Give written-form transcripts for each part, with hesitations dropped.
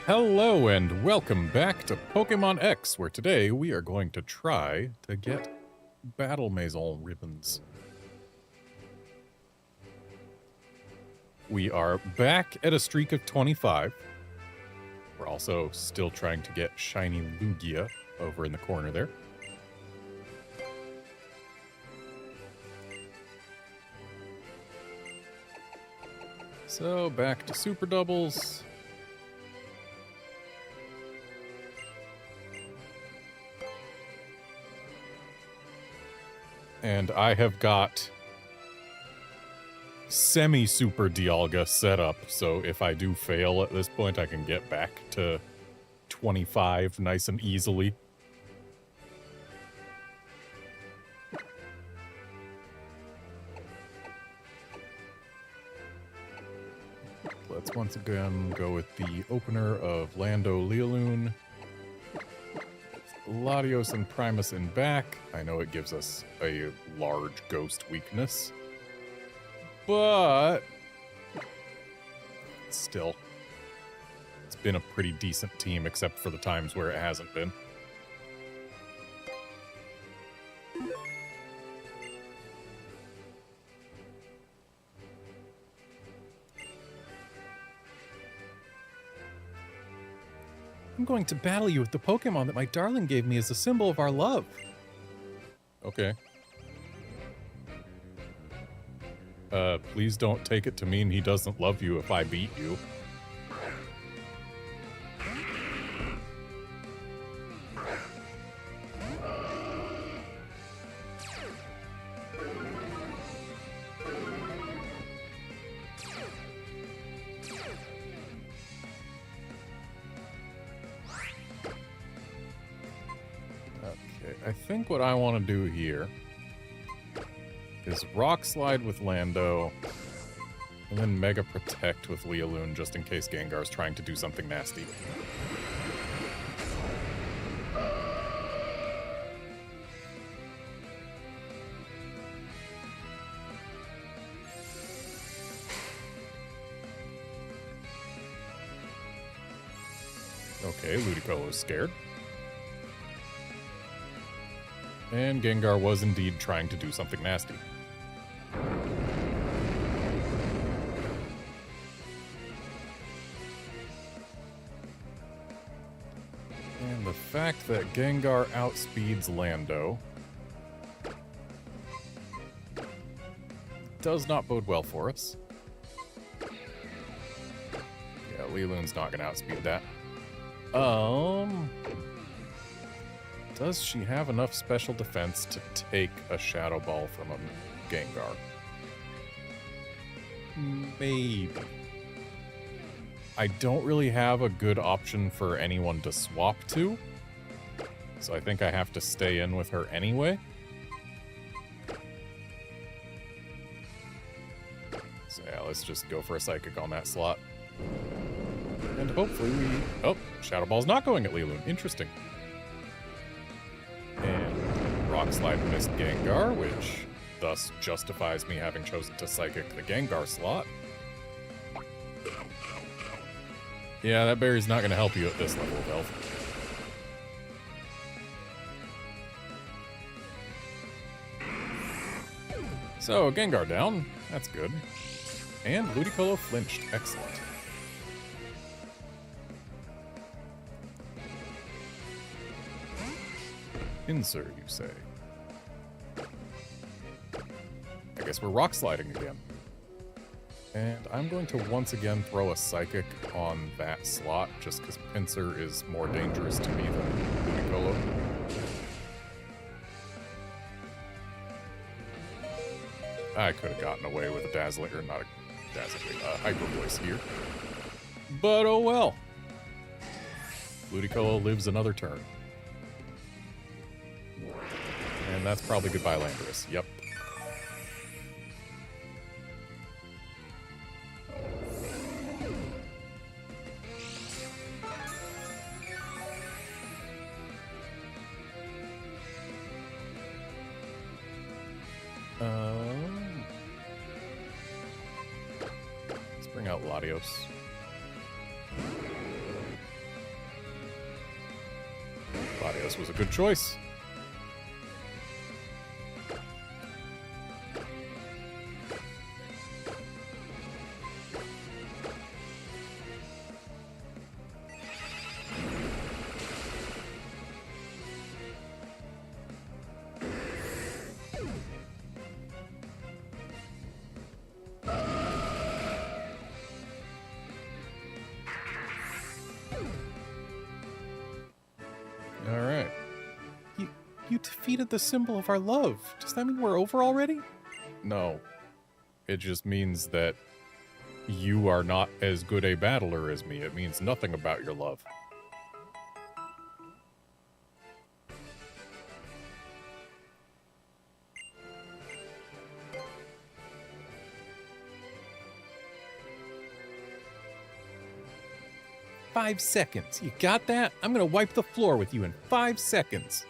Hello and welcome back to Pokémon X, where today we are going to try to get Battle Maison ribbons. We are back at a streak of 25. We're also still trying to get shiny Lugia over in the corner there. So back to Super Doubles. And I have got semi-super Dialga set up, so if I do fail at this point, I can get back to 25 nice and easily. Let's once again go with the opener of Lando Lealoon. Latios and Primus in back. I know it gives us a large ghost weakness, but still, it's been a pretty decent team except for the times where it hasn't been. I'm going to battle you with the Pokemon that my darling gave me as a symbol of our love. Okay. Please don't take it to mean he doesn't love you if I beat you. I think what I want to do here is Rock Slide with Lando, and then Mega Protect with Lealoon, just in case Gengar's trying to do something nasty. Okay, Ludicolo's scared. And Gengar was indeed trying to do something nasty. And the fact that Gengar outspeeds Lando does not bode well for us. Yeah, Lealoon's not going to outspeed that. Does she have enough special defense to take a Shadow Ball from a Gengar? Maybe. I don't really have a good option for anyone to swap to, so I think I have to stay in with her anyway. So yeah, let's just go for a Psychic on that slot. And hopefully we... Oh, Shadow Ball's not going at Lealoon. Interesting. And Rock Slide missed Gengar, which thus justifies me having chosen to Psychic the Gengar slot. Yeah, that berry's not going to help you at this level of health. So, Gengar down. That's good. And Ludicolo flinched. Excellent. Insert, you say? I guess we're Rock Sliding again. And I'm going to once again throw a Psychic on that slot, just because Pinsir is more dangerous to me than Ludicolo. I could have gotten away with a Dazzling, or not a Dazzling, Hyper Voice here. But oh well. Ludicolo lives another turn. And that's probably goodbye Landorus. Yep. Let's bring out Latios. This was a good choice. Alright. You defeated the symbol of our love. Does that mean we're over already? No. It just means that you are not as good a battler as me. It means nothing about your love. "5 seconds. You got that? I'm gonna wipe the floor with you in 5 seconds.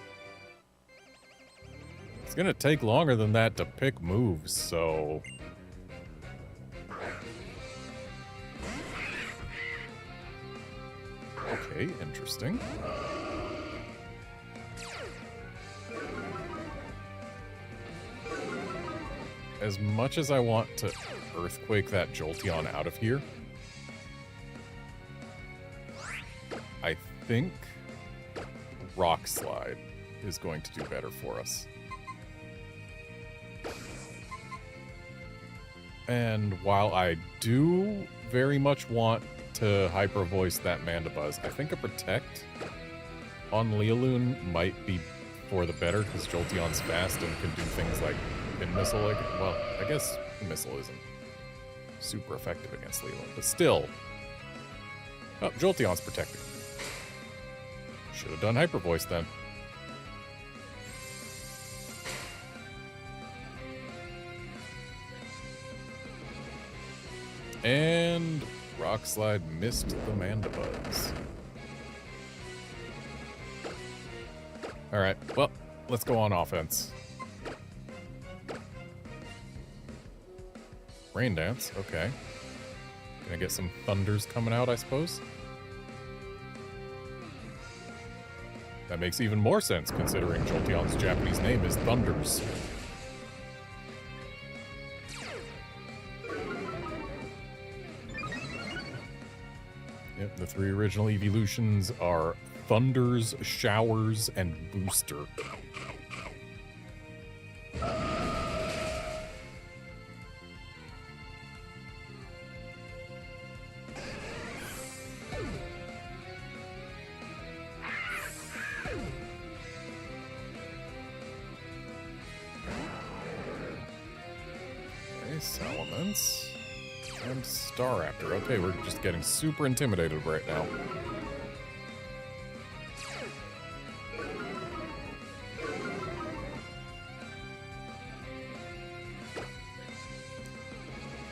It's gonna take longer than that to pick moves, so... Okay, interesting. As much as I want to Earthquake that Jolteon out of here, I think Rock Slide is going to do better for us. And while I do very much want to Hyper Voice that Mandibuzz, I think a Protect on Lealoon might be for the better, because Jolteon's fast and can do things like Pin Missile. Well, I guess Pin Missile isn't super effective against Lealoon, but still. Oh, Jolteon's protected. Should have done Hyper Voice then. And Rock Slide missed the Mandibuzz. Alright, well, let's go on offense. Rain Dance, okay. Gonna get some Thunders coming out, I suppose? That makes even more sense, considering Jolteon's Japanese name is Thunders. Yep, the 3 original evolutions are Thunders, Showers, and Booster. Salamence and Staraptor. Okay, we're just getting super intimidated right now.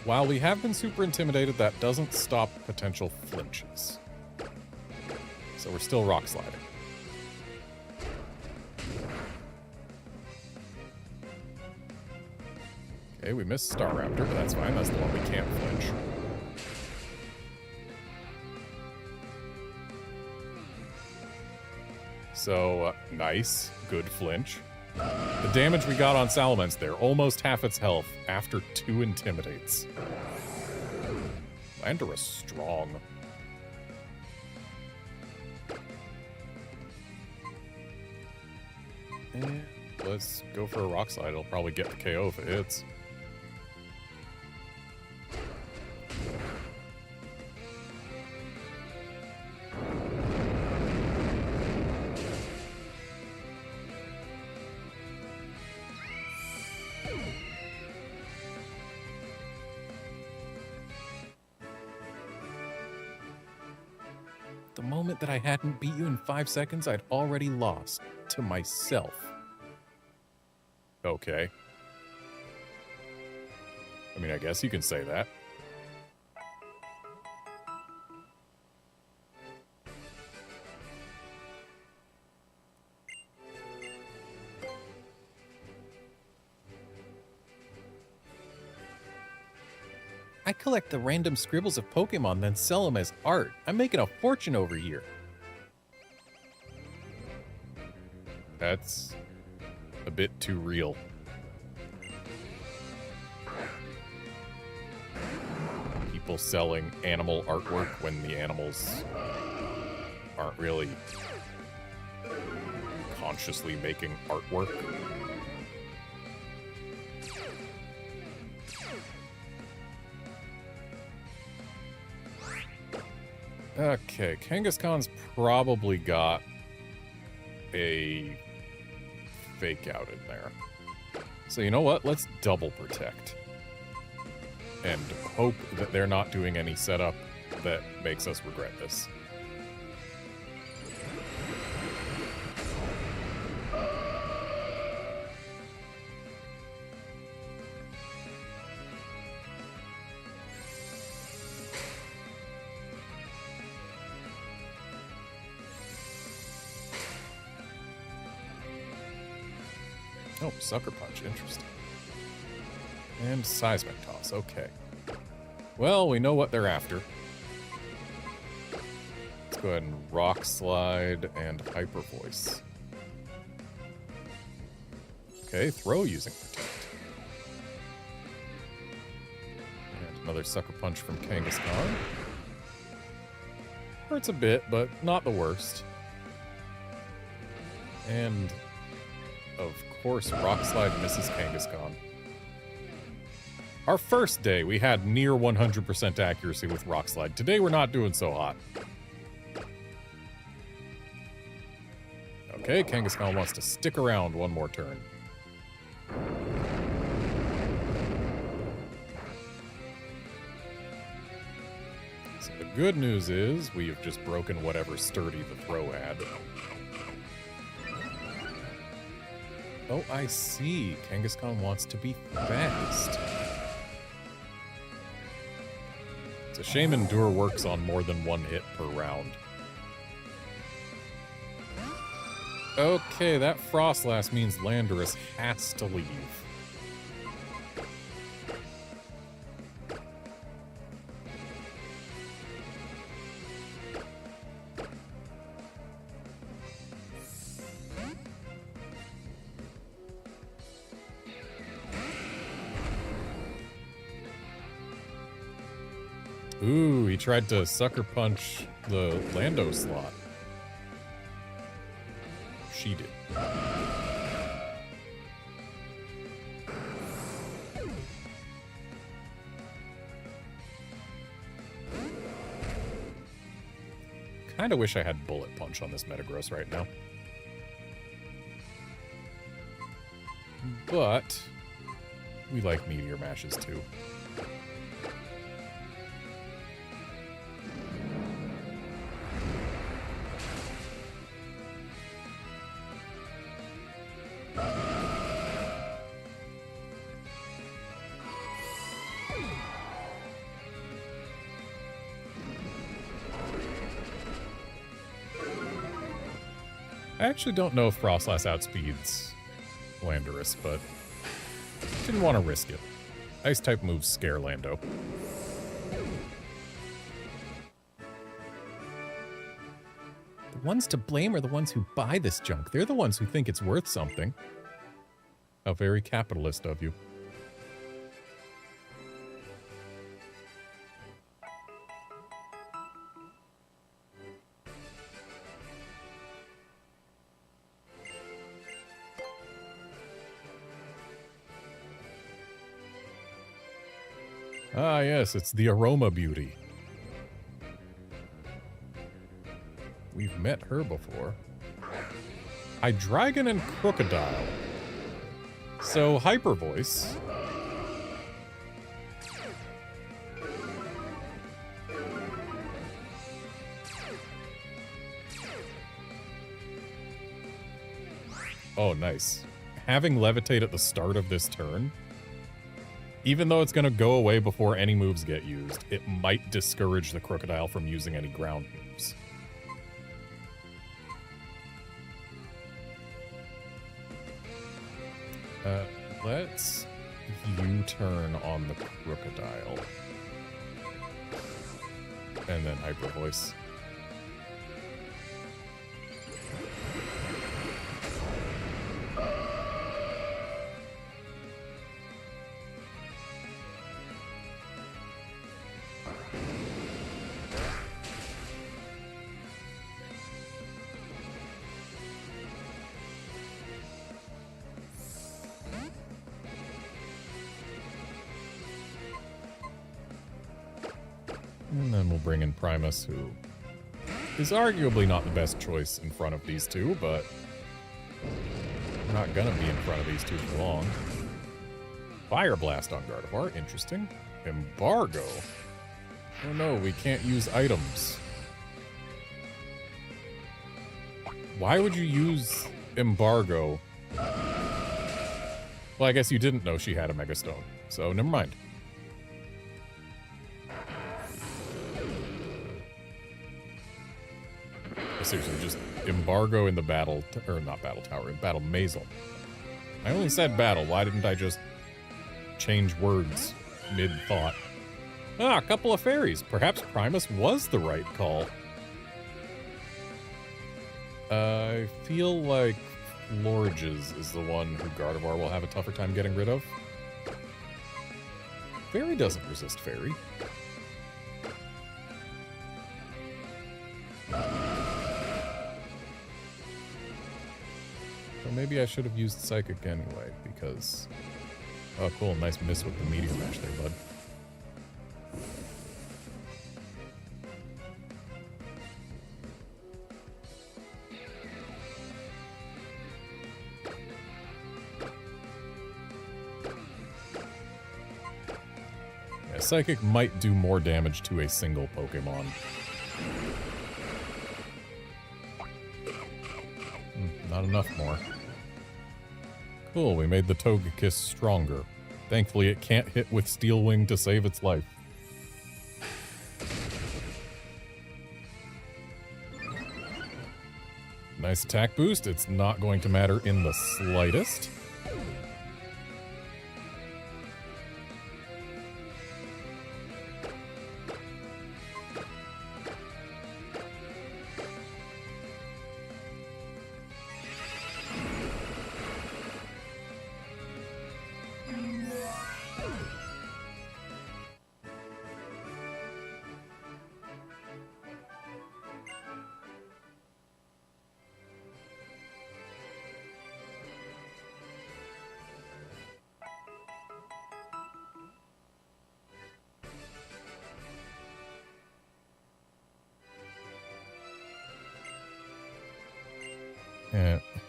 While we have been super intimidated, that doesn't stop potential flinches. So we're still Rock Sliding. Okay, we missed Staraptor, but that's fine. That's the one we can't flinch. So, nice. Good flinch. The damage we got on Salamence there, almost half its health after 2 Intimidates. Landorus strong. And let's go for a Rock Slide. It'll probably get the KO if it hits. The moment that I hadn't beat you in 5 seconds, I'd already lost to myself. Okay. I mean, I guess you can say that. I collect the random scribbles of Pokemon, then sell them as art. I'm making a fortune over here. That's a bit too real. People selling animal artwork when the animals aren't really consciously making artwork. Okay, Kangaskhan's probably got a fake out in there. So you know what? Let's double protect. And hope that they're not doing any setup that makes us regret this. Oh, Sucker Punch, interesting. And Seismic Toss, okay. Well, we know what they're after. Let's go ahead and Rock Slide and Hyper Voice. Okay, Throw using Protect. And another Sucker Punch from Kangaskhan. Hurts a bit, but not the worst. And, of course, Rock Slide misses Kangaskhan. Our first day, we had near 100% accuracy with Rock Slide. Today, we're not doing so hot. Okay, Kangaskhan wants to stick around one more turn. So the good news is, we have just broken whatever sturdy the throw had. Oh, I see. Kangaskhan wants to be fast. It's a shame Endure works on more than one hit per round. Okay, that Frostlass means Landorus has to leave. Ooh, he tried to Sucker Punch the Lando slot. She did. Kinda wish I had Bullet Punch on this Metagross right now. But we like Meteor Mashes too. I actually don't know if Frostlass outspeeds Landorus, but didn't want to risk it. Ice-type moves scare Lando. The ones to blame are the ones who buy this junk. They're the ones who think it's worth something. How very capitalist of you. Ah, yes, it's the Aroma Beauty. We've met her before. Hydreigon and Crocodile. So, Hyper Voice. Oh, nice. Having Levitate at the start of this turn, even though it's going to go away before any moves get used, it might discourage the Crocodile from using any ground moves. Let's U-turn on the Crocodile. And then Hyper Voice. And then we'll bring in Primus, who is arguably not the best choice in front of these two, but we're not gonna be in front of these two for long. Fire Blast on Gardevoir, interesting. Embargo. Oh no, we can't use items. Why would you use Embargo? Well, I guess you didn't know she had a Mega Stone, so never mind. Seriously, just Embargo in the battle, or not battle tower, in Battle Mazel. I only said battle, why didn't I just change words mid-thought? Ah, a couple of fairies. Perhaps Primus was the right call. I feel like Florges is the one who Gardevoir will have a tougher time getting rid of. Fairy doesn't resist Fairy. So maybe I should have used Psychic anyway, because... Oh, cool. Nice miss with the Meteor Mash there, bud. Yeah, Psychic might do more damage to a single Pokemon. Not enough more. Cool, we made the Togekiss stronger. Thankfully, it can't hit with Steel Wing to save its life. Nice attack boost. It's not going to matter in the slightest.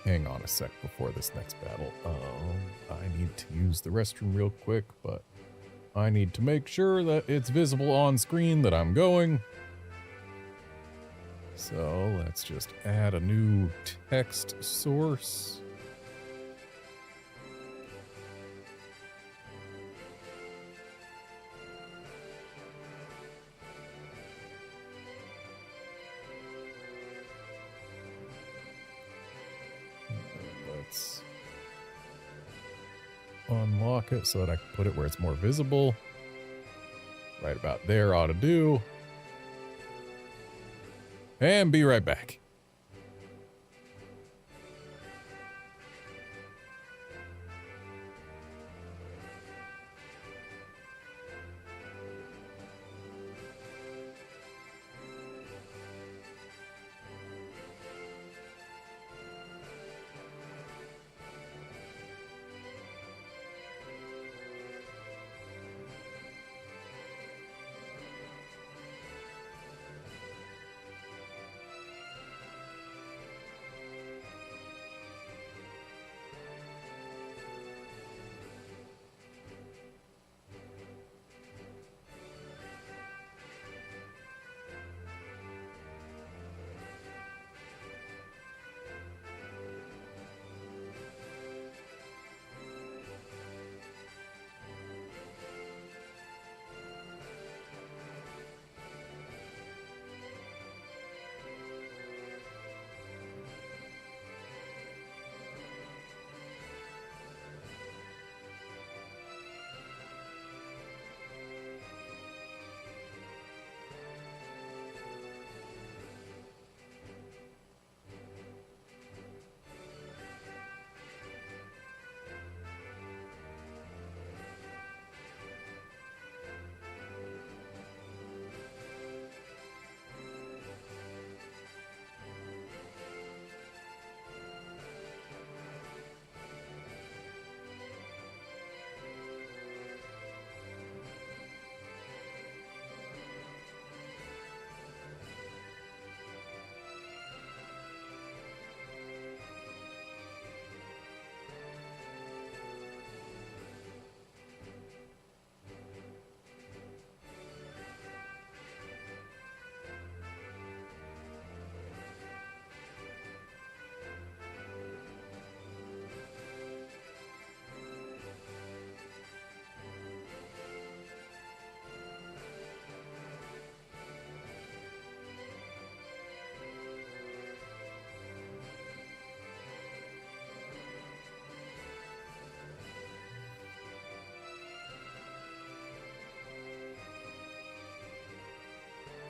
Hang on a sec before this next battle. I need to use the restroom real quick, but I need to make sure that it's visible on screen that I'm going. So let's just add a new text source. Unlock it so that I can put it where it's more visible. Right about there ought to do. And be right back.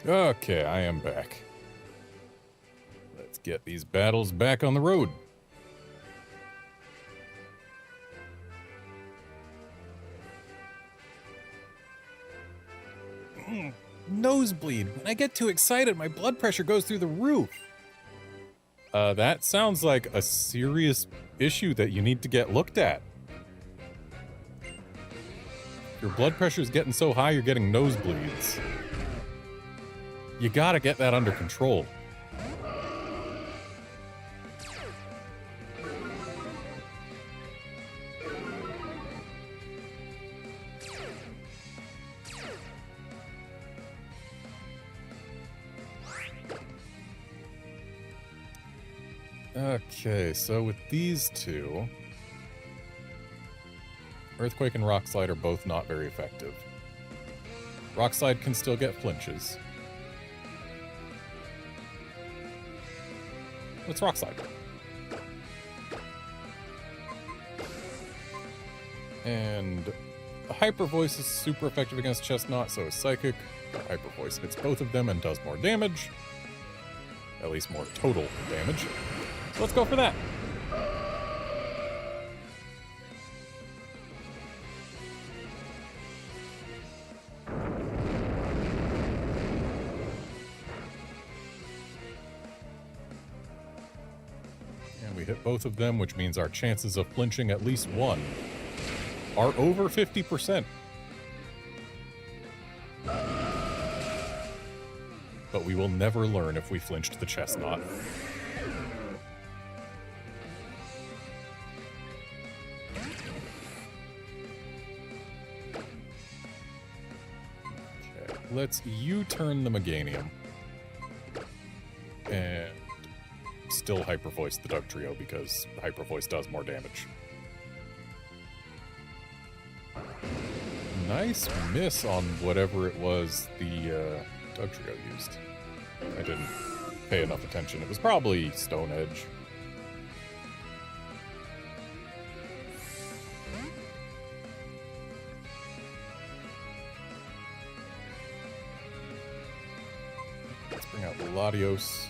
Okay, I am back. Let's get these battles back on the road. Nosebleed. When I get too excited, my blood pressure goes through the roof. That sounds like a serious issue that you need to get looked at. Your blood pressure is getting so high, you're getting nosebleeds. You gotta get that under control. Okay, so with these two, Earthquake and Rock Slide are both not very effective. Rock Slide can still get flinches. Let's Rock Slide. And the Hyper Voice is super effective against Chestnut, so is Psychic. The Hyper Voice hits both of them and does more damage. At least more total damage. So let's go for that. And we hit both of them, which means our chances of flinching at least one are over 50%. But we will never learn if we flinched the Chestnut. Let's U-turn the Meganium. And still Hyper Voice the Dugtrio because Hyper Voice does more damage. Nice miss on whatever it was the Dugtrio used. I didn't pay enough attention. It was probably Stone Edge. Bring out Latios.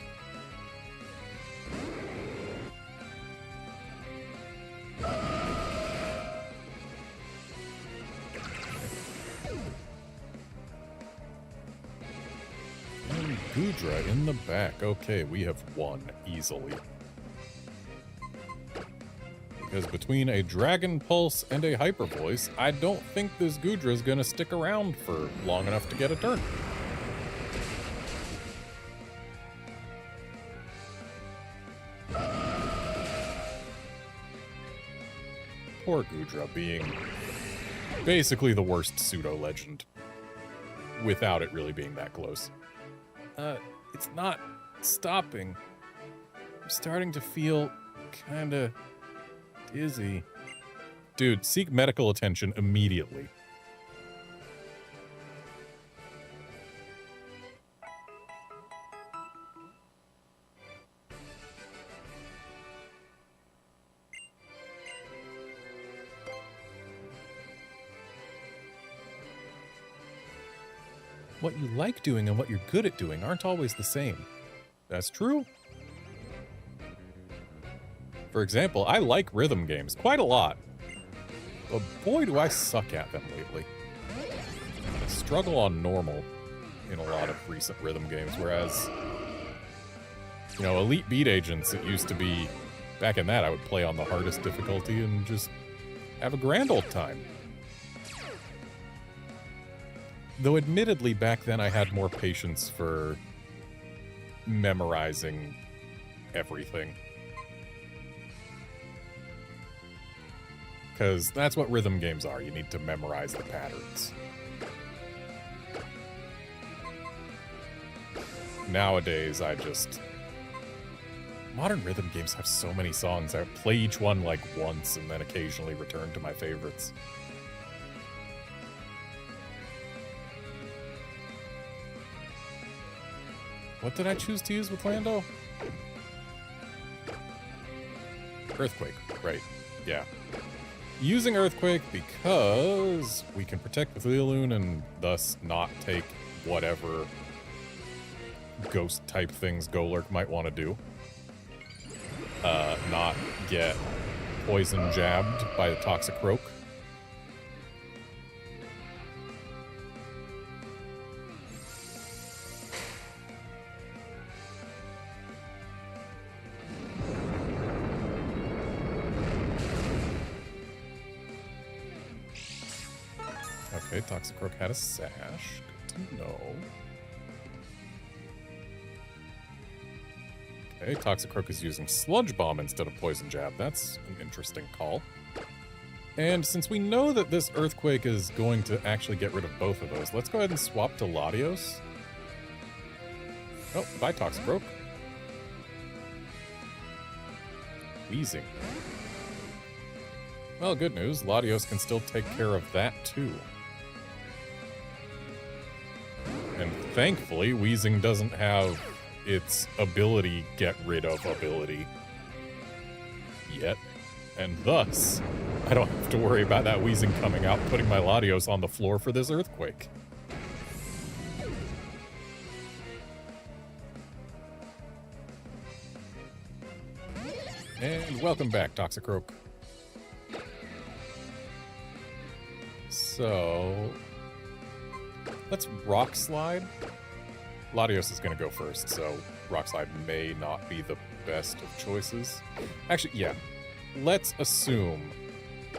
And Goodra in the back. Okay, we have won easily. Because between a Dragon Pulse and a Hyper Voice, I don't think this Goodra is going to stick around for long enough to get a turn. Poor Goodra being basically the worst pseudo-legend without it really being that close. It's not stopping. I'm starting to feel kinda dizzy. Dude, seek medical attention immediately. What you like doing and what you're good at doing aren't always the same. That's true. For example, I like rhythm games quite a lot, but boy do I suck at them lately. I struggle on normal in a lot of recent rhythm games, whereas, you know, Elite Beat Agents, it used to be, back in that I would play on the hardest difficulty and just have a grand old time. Though admittedly, back then I had more patience for memorizing everything. Because that's what rhythm games are. You need to memorize the patterns. Nowadays, modern rhythm games have so many songs. I play each one like once and then occasionally return to my favorites. What did I choose to use with Lando? Earthquake, right. Yeah. Using Earthquake because we can protect with Lealoon and thus not take whatever ghost-type things Golurk might want to do. Not get poison jabbed by the Toxicroak. Okay, Toxicroak had a sash. Good to know. Okay, Toxicroak is using Sludge Bomb instead of Poison Jab. That's an interesting call. And since we know that this Earthquake is going to actually get rid of both of those, let's go ahead and swap to Latios. Oh, bye, Toxicroak. Wheezing. Well, good news. Latios can still take care of that, too. And thankfully, Wheezing doesn't have its ability get rid of ability yet. And thus, I don't have to worry about that Wheezing coming out, putting my Latios on the floor for this Earthquake. And welcome back, Toxicroak. So, let's Rock Slide. Latios is going to go first, so Rock Slide may not be the best of choices. Actually, yeah. Let's assume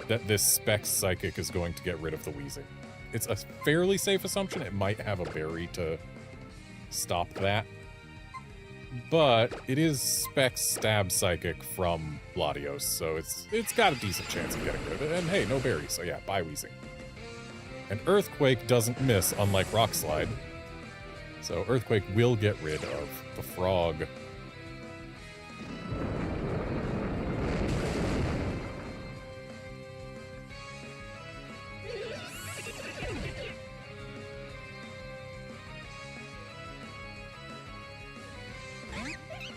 that this Specs Psychic is going to get rid of the Wheezing. It's a fairly safe assumption. It might have a berry to stop that. But it is Specs Stab Psychic from Latios, so it's got a decent chance of getting rid of it. And hey, no berry, so yeah, bye Wheezing. And Earthquake doesn't miss, unlike Rock Slide. So Earthquake will get rid of the frog.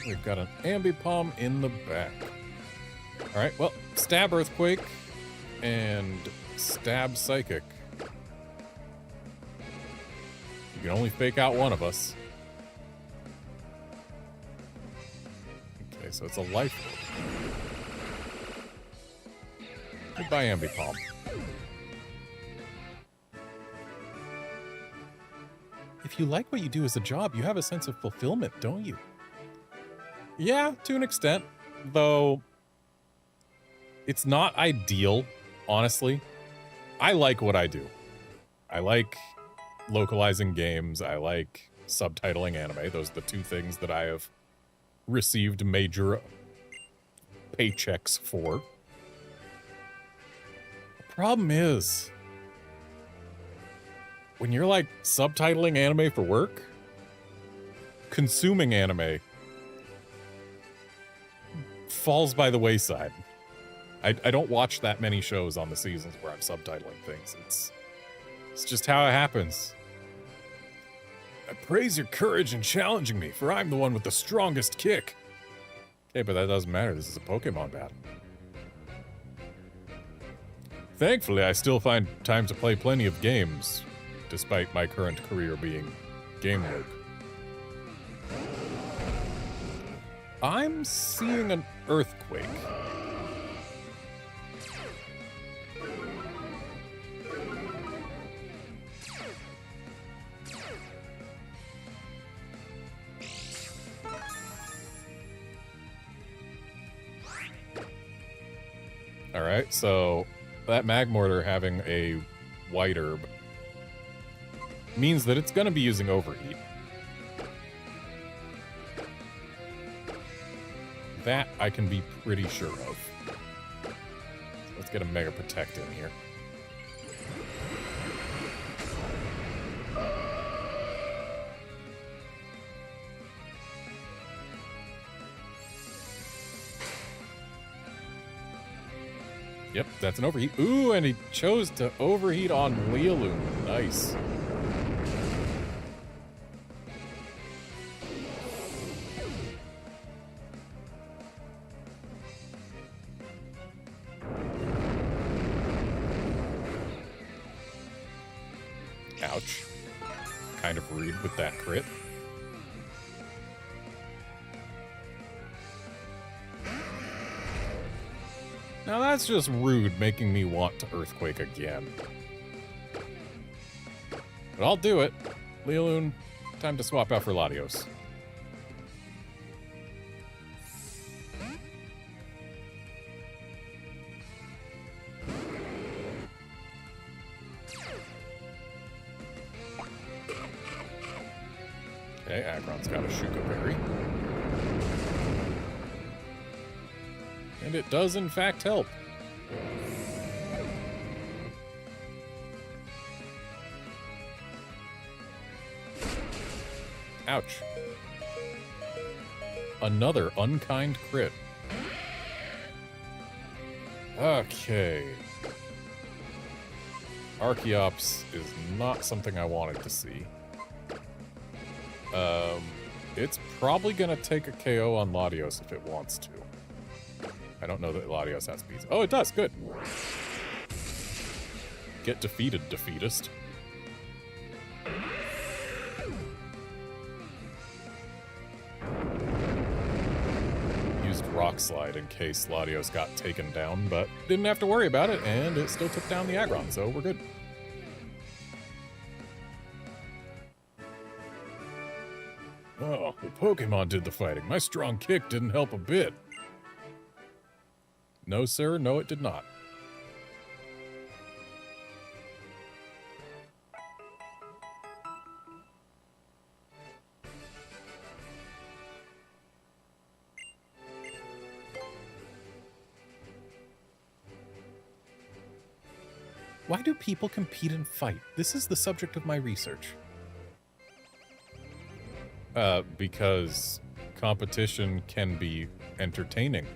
We've got an Ambipom in the back. Alright, well, Stab Earthquake and Stab Psychic. You can only fake out one of us. Okay, so it's a life. Goodbye, Ambipom. If you like what you do as a job, you have a sense of fulfillment, don't you? Yeah, to an extent. Though, it's not ideal, honestly. I like what I do. I like localizing games. I like subtitling anime. Those are the two things that I have received major paychecks for. The problem is, when you're like subtitling anime for work, consuming anime falls by the wayside. I don't watch that many shows on the seasons where I'm subtitling things. It's just how it happens. I praise your courage in challenging me, for I'm the one with the strongest kick. Okay, but that doesn't matter. This is a Pokemon battle. Thankfully, I still find time to play plenty of games, despite my current career being game work. I'm seeing an Earthquake. Alright, so that Magmortar having a White Herb means that it's going to be using Overheat. That I can be pretty sure of. So let's get a Mega Protect in here. Yep, that's an Overheat. Ooh, and he chose to Overheat on Lealoon. Nice. Ouch. Kind of rude with that crit. Now that's just rude, making me want to Earthquake again. But I'll do it. Lealoon, time to swap out for Latios. Okay, Aggron's got a Shuka Berry. And it does, in fact, help. Ouch. Another unkind crit. Okay. Archeops is not something I wanted to see. It's probably gonna take a KO on Latios if it wants to. I don't know that Latios has speeds. Oh, it does. Good. Get defeated, defeatist. Used Rock Slide in case Latios got taken down, but didn't have to worry about it, and it still took down the Aggron, so we're good. Oh, the Pokemon did the fighting. My strong kick didn't help a bit. No, sir. No, it did not. Why do people compete and fight? This is the subject of my research. Because competition can be entertaining.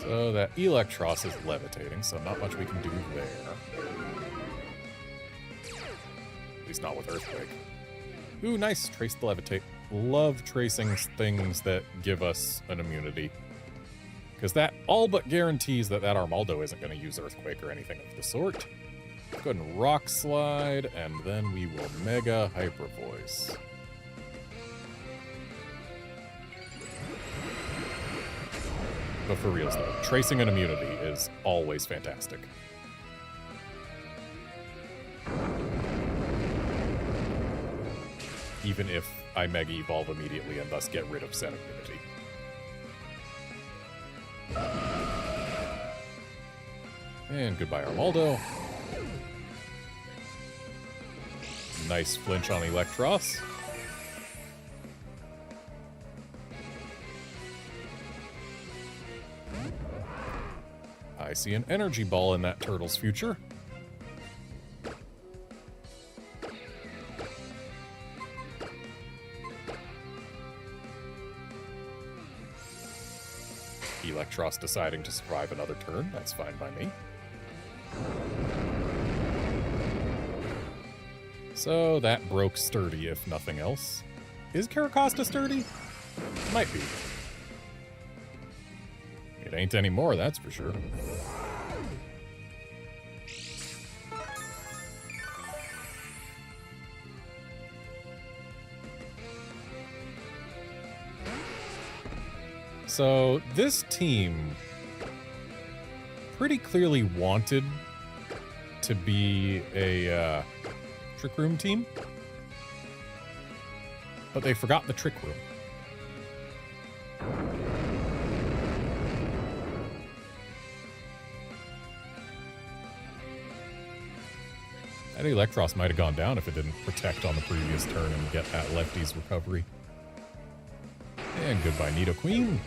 So that Electros is levitating, so not much we can do there. At least not with Earthquake. Ooh, nice. Trace the Levitate. Love tracing things that give us an immunity. Because that all but guarantees that that Armaldo isn't going to use Earthquake or anything of the sort. Go ahead and Rock Slide, and then we will Mega Hyper Voice. But for reals though, tracing an immunity is always fantastic. Even if I Mega Evolve immediately and thus get rid of said immunity. And goodbye, Armaldo. Nice flinch on Electros. I see an energy ball in that turtle's future. Electros deciding to survive another turn. That's fine by me. So that broke Sturdy, if nothing else. Is Caracosta sturdy? Might be. It ain't anymore, that's for sure. So this team pretty clearly wanted to be a Trick Room team, but they forgot the Trick Room. That Electros might have gone down if it didn't protect on the previous turn and get that lefty's recovery. And goodbye, Nidoqueen.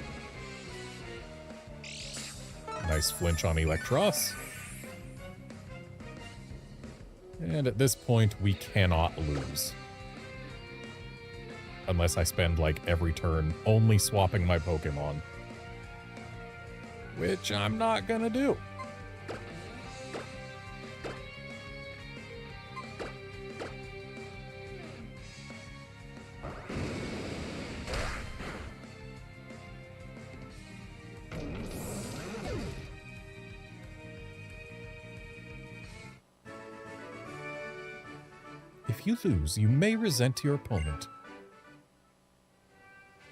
Nice flinch on Electros. And at this point, we cannot lose. Unless I spend, like, every turn only swapping my Pokemon. Which I'm not gonna do. If you lose, you may resent your opponent.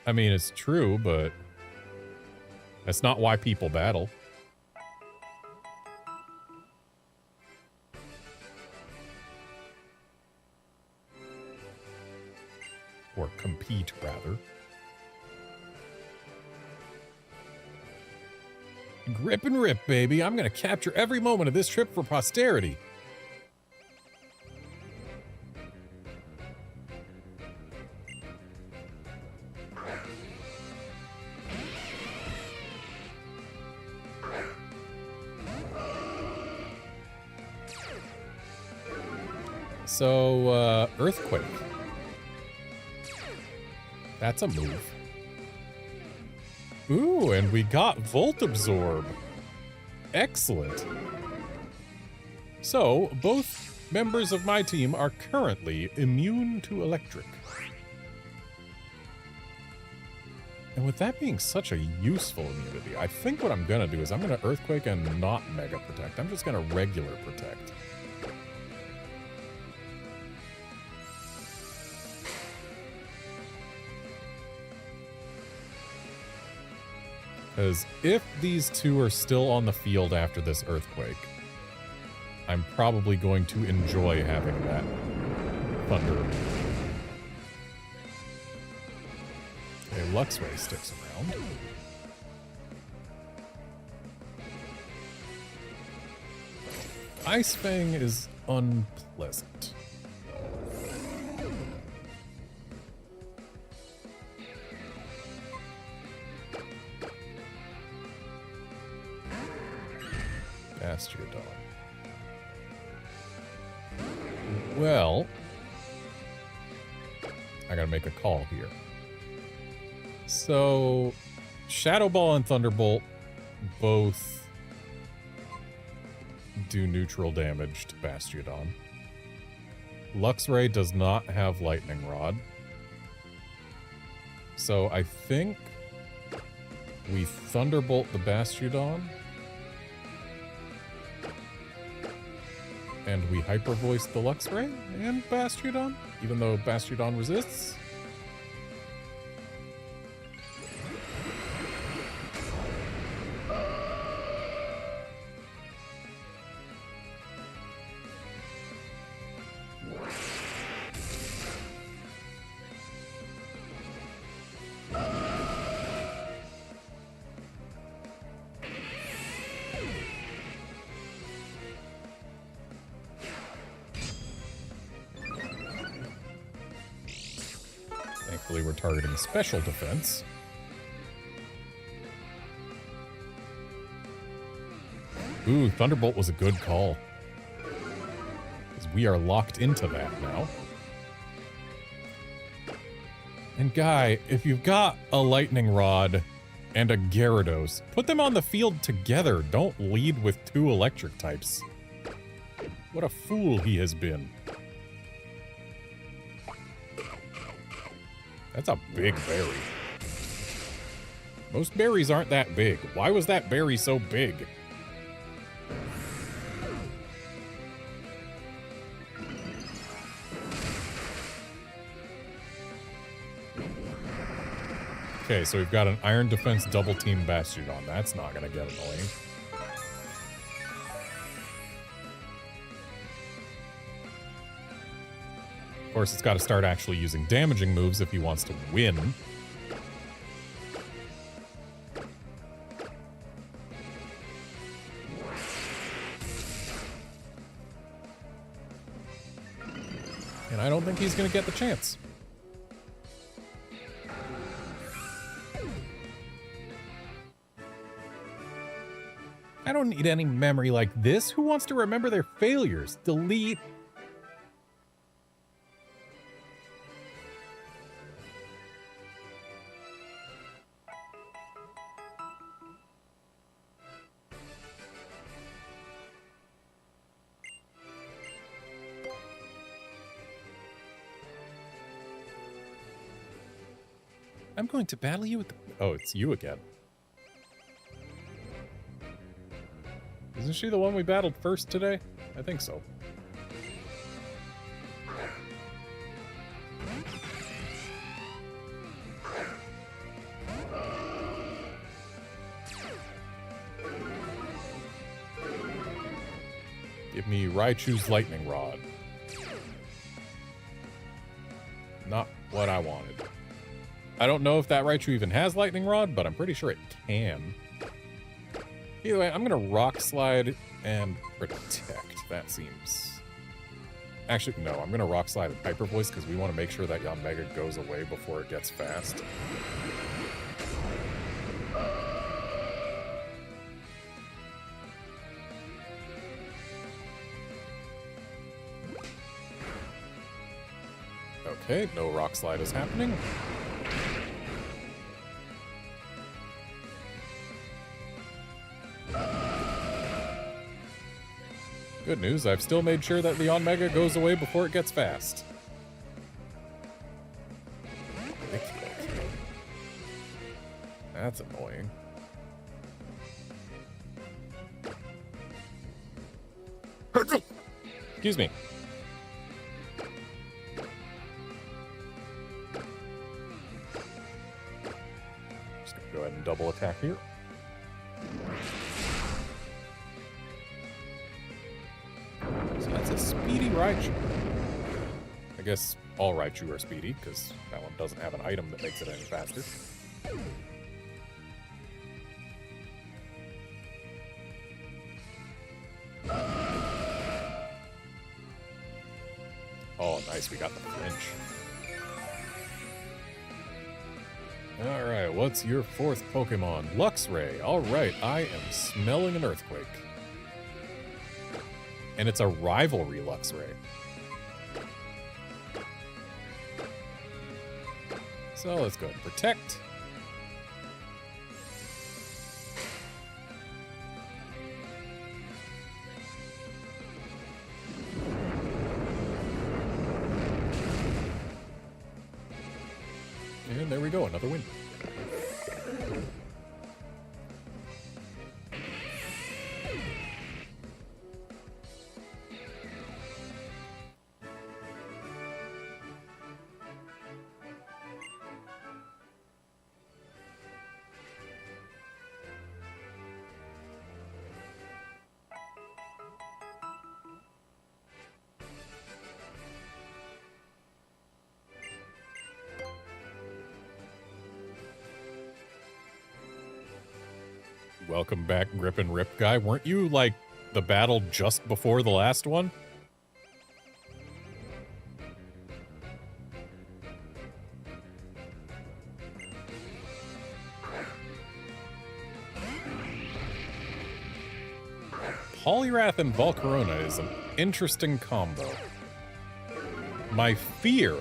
I mean, it's true, but that's not why people battle. Or compete, rather. Grip and rip, baby. I'm gonna capture every moment of this trip for posterity. So, Earthquake. That's a move. Ooh, and we got Volt Absorb. Excellent. So, both members of my team are currently immune to electric. And with that being such a useful immunity, I think what I'm gonna do is I'm gonna Earthquake and not Mega Protect. I'm just gonna regular Protect. Because if these two are still on the field after this Earthquake, I'm probably going to enjoy having that Thunder. Okay, Luxray sticks around. Ice Fang is unpleasant. Bastiodon. Well, I gotta make a call here. So, Shadow Ball and Thunderbolt both do neutral damage to Bastiodon. Luxray does not have Lightning Rod. So I think we Thunderbolt the Bastiodon. And we Hyper Voice the Luxray and Bastiodon, even though Bastiodon resists. Thankfully, we're targeting special defense. Ooh, Thunderbolt was a good call. Because we are locked into that now. And Guy, if you've got a Lightning Rod and a Gyarados, put them on the field together. Don't lead with two electric types. What a fool he has been. That's a big berry. Most berries aren't that big. Why was that berry so big? Okay, so we've got an Iron Defense double team Bastiodon. That's not gonna get annoying. Of course, it's got to start actually using damaging moves if he wants to win. And I don't think he's going to get the chance. I don't need any memory like this. Who wants to remember their failures? Delete. I'm going to battle you with the... Oh, it's you again. Isn't she the one we battled first today? I think so. Give me Raichu's Lightning Rod. Not what I wanted. I don't know if that Raichu even has Lightning Rod, but I'm pretty sure it can. Either way, I'm going to Rock Slide and Protect. That seems... Actually, no, I'm going to Rock Slide and Hyper Voice because we want to make sure that Yanmega goes away before it gets fast. Okay, no Rock Slide is happening. Good news, I've still made sure that the Yanmega goes away before it gets fast. That's annoying. Excuse me. Just gonna go ahead and double attack here. So that's a speedy Raichu. I guess all Raichu are speedy, because that one doesn't have an item that makes it any faster. Oh, nice, we got the flinch. Alright, what's your fourth Pokemon? Luxray. Alright, I am smelling an earthquake. And it's a rivalry Luxray. So let's go ahead and protect. And there we go, another win. Welcome back, Grip and Rip guy. Weren't you, like, the battle just before the last one? Poliwrath and Volcarona is an interesting combo. My fear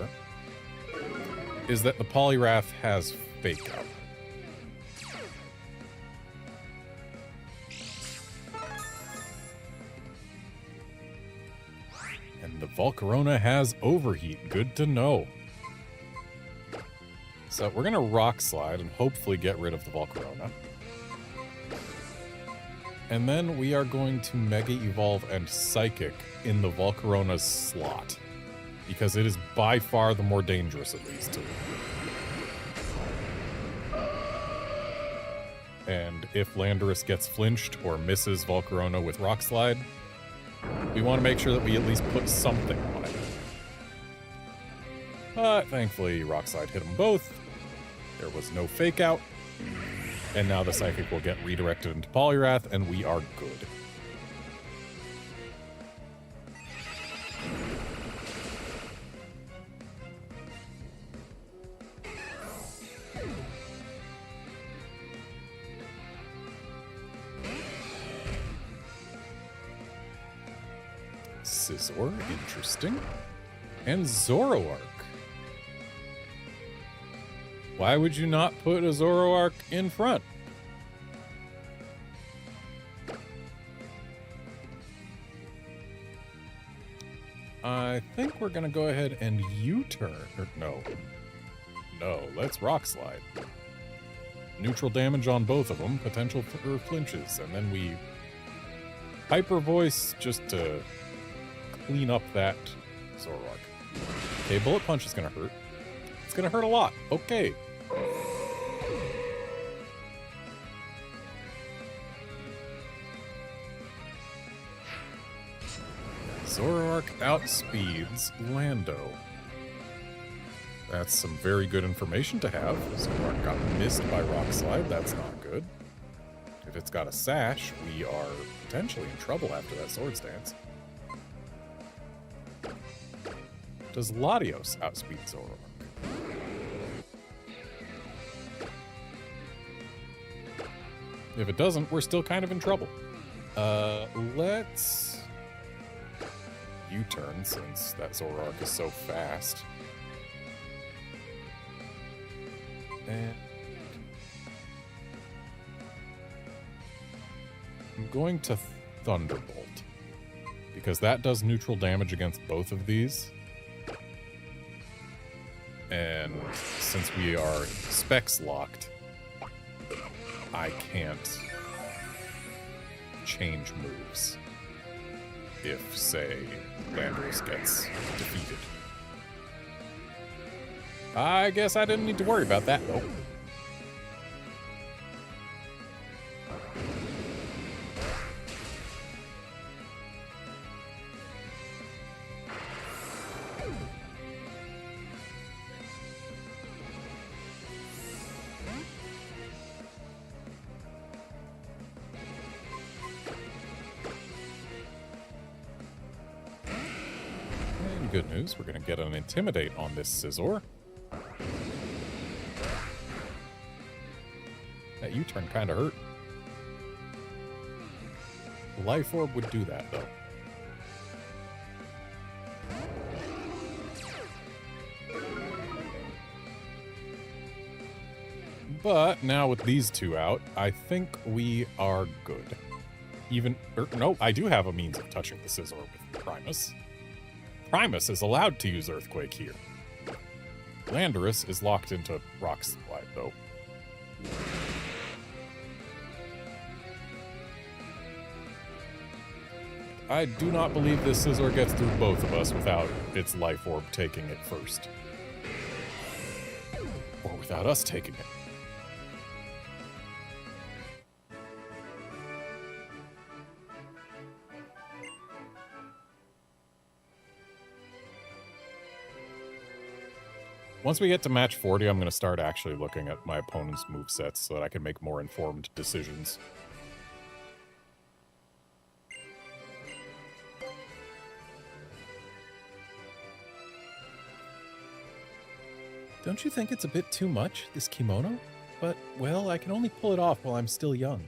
is that the Poliwrath has Fake Out. And the Volcarona has Overheat. Good to know. So we're going to Rock Slide and hopefully get rid of the Volcarona. And then we are going to Mega Evolve and Psychic in the Volcarona's slot. Because it is by far the more dangerous of these two. And if Landorus gets flinched or misses Volcarona with Rock Slide, we want to make sure that we at least put something on it. But thankfully, Rock Slide hit them both. There was no Fake Out. And now the Psychic will get redirected into Poliwrath, and we are good. Scizor, interesting. And Zoroark. Why would you not put a Zoroark in front? I think we're gonna go ahead and U-turn. Or no. No, let's Rock Slide. Neutral damage on both of them, potential for flinches, and then we Hyper Voice just to clean up that Zoroark. Okay, Bullet Punch is gonna hurt. It's gonna hurt a lot. Okay. Zoroark outspeeds Lando. That's some very good information to have. Zoroark got missed by Rock Slide. That's not good. If it's got a Sash, we are potentially in trouble after that Swords Dance. Does Latios outspeed Zoroark? If it doesn't, we're still kind of in trouble. Let's U-turn since that Zoroark is so fast. And I'm going to Thunderbolt because that does neutral damage against both of these. And since we are specs locked, I can't change moves if, say, Landorus gets defeated. I guess I didn't need to worry about that, though. And good news, we're going to get an Intimidate on this Scizor. That U-turn kind of hurt. Life Orb would do that, though. But now with these two out, I think we are good. No, I do have a means of touching the Scizor with Primus. Primus is allowed to use Earthquake here. Landorus is locked into Rock Slide, though. I do not believe this Scizor gets through both of us without its Life Orb taking it first. Or without us taking it. Once we get to match 40, I'm going to start actually looking at my opponent's movesets so that I can make more informed decisions. Don't you think it's a bit too much, this kimono? But, well, I can only pull it off while I'm still young.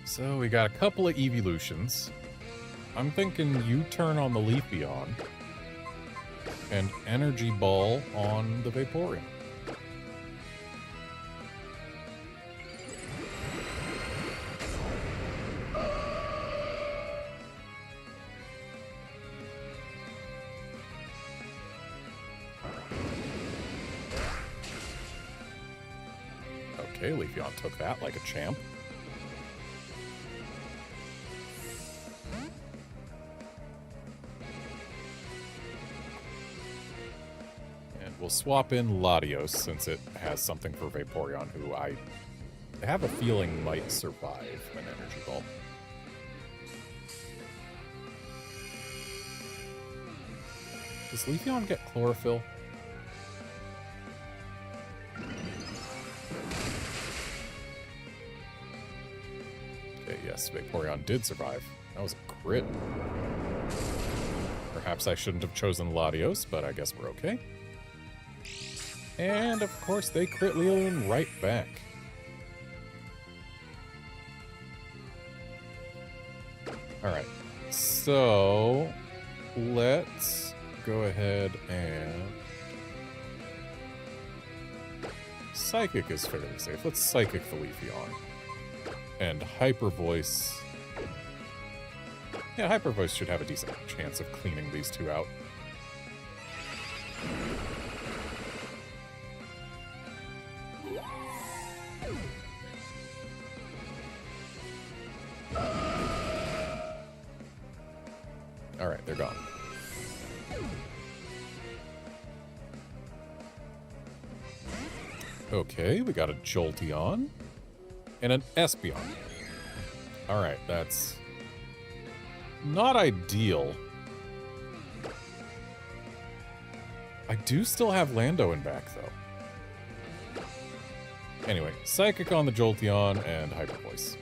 So we got a couple of evolutions. I'm thinking U-turn on the Leafeon and Energy Ball on the Vaporeon. Okay, Leafeon took that like a champ. We'll swap in Latios since it has something for Vaporeon, who I have a feeling might survive an Energy Ball. Does Leafeon get Chlorophyll? Okay, yes, Vaporeon did survive. That was a crit. Perhaps I shouldn't have chosen Latios, but I guess we're okay. And, of course, they crit Leolune right back. Alright, so let's go ahead and Psychic is fairly safe. Let's Psychic the Leafeon. And Hyper Voice... Yeah, Hyper Voice should have a decent chance of cleaning these two out. Alright, they're gone. Okay, we got a Jolteon and an Espeon. Alright, that's not ideal. I do still have Lando in back, though. Anyway, Psychic on the Jolteon and Hyper Voice.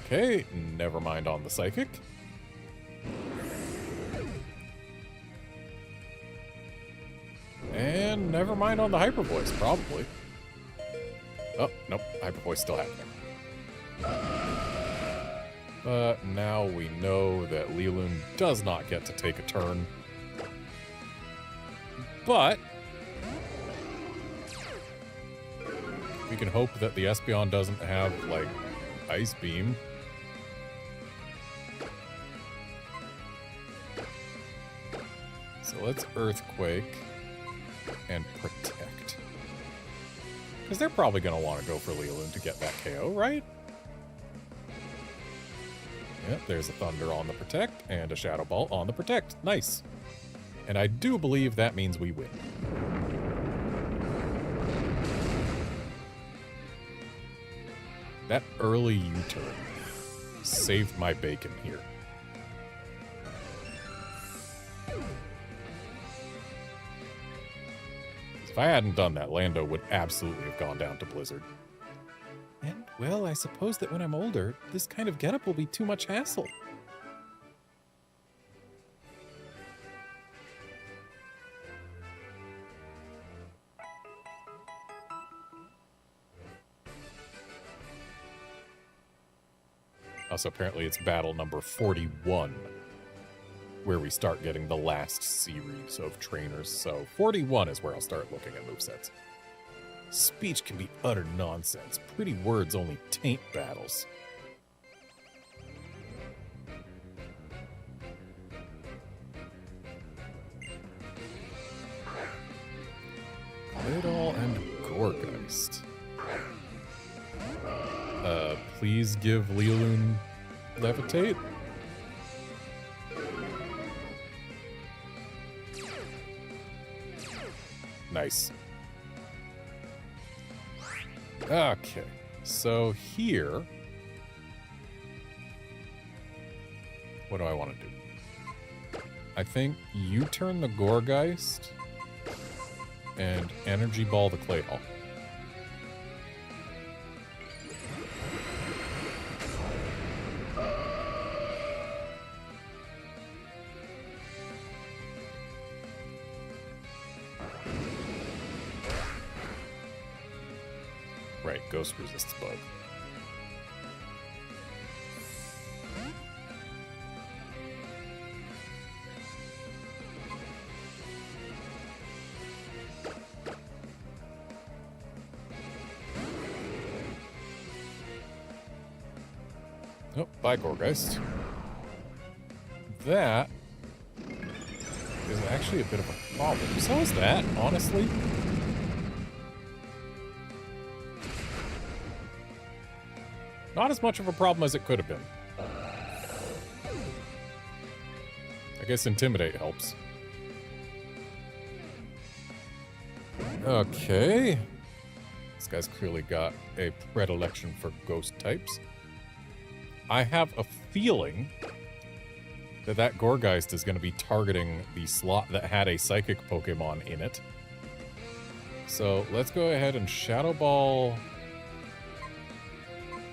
Okay, never mind on the Psychic. And never mind on the Hyper Voice, probably. Oh, nope, Hyper Voice still happening. But now we know that Lealoon does not get to take a turn. But we can hope that the Espeon doesn't have, like, Ice Beam. So let's Earthquake and Protect. Because they're probably going to want to go for Lealoon to get that KO, right? Yep, there's a Thunder on the Protect and a Shadow Ball on the Protect. Nice. And I do believe that means we win. That early U-turn saved my bacon here. If I hadn't done that, Lando would absolutely have gone down to Blizzard. And, well, I suppose that when I'm older, this kind of getup will be too much hassle. Also, apparently it's battle number 41, where we start getting the last series of trainers. So 41 is where I'll start looking at movesets. Speech can be utter nonsense. Pretty words only taint battles. Claydol and Gourgeist. Please give Lealoon Levitate. Nice. Okay, so here, what do I want to do? I think you turn the Gourgeist and Energy Ball the Claydol. Right, Ghost resists Bug. Oh, bye, Gourgeist. That is actually a bit of a problem. So is that, honestly. Not as much of a problem as it could have been. I guess Intimidate helps. Okay. This guy's clearly got a predilection for ghost types. I have a feeling that that Gourgeist is going to be targeting the slot that had a Psychic Pokemon in it. So let's go ahead and Shadow Ball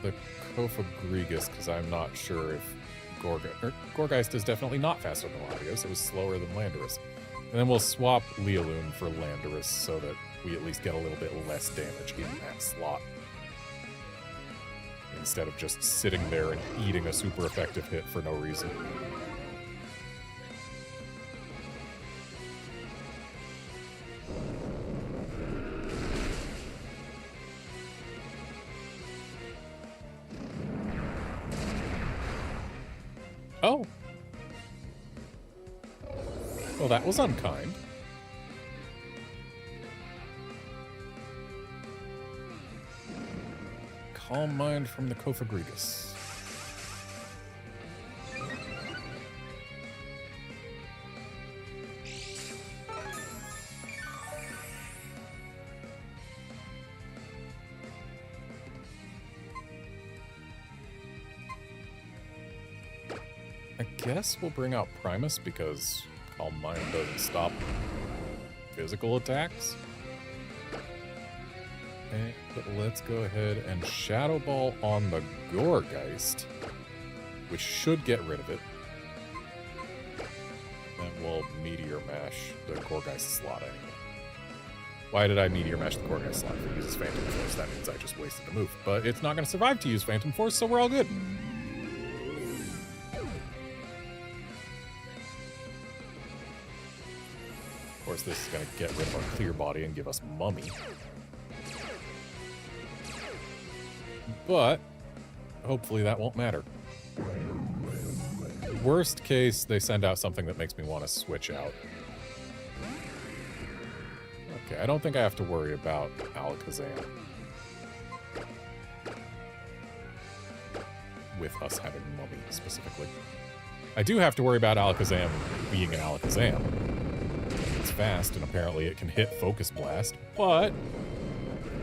the Kofagrigus, because I'm not sure if Gourgeist is definitely not faster than Latios. It was slower than Landorus. And then we'll swap Lealoon for Landorus so that we at least get a little bit less damage in that slot, instead of just sitting there and eating a super effective hit for no reason. Oh. Well, that was unkind. Calm mind from the Kophagrigus. I guess we'll bring out Primus because Calm Mind doesn't stop physical attacks. And let's go ahead and Shadow Ball on the Gourgeist, which should get rid of it. Then we'll Meteor Mash the Gourgeist slot anyway. Why did I Meteor Mash the Gourgeist slot? If it uses Phantom Force, that means I just wasted a move. But it's not going to survive to use Phantom Force, so we're all good. Of course, this is going to get rid of our Clear Body and give us Mummy. But hopefully that won't matter. Worst case, they send out something that makes me want to switch out. Okay, I don't think I have to worry about Alakazam. With us having Mummy, specifically. I do have to worry about Alakazam being an Alakazam. It's fast, and apparently it can hit Focus Blast, but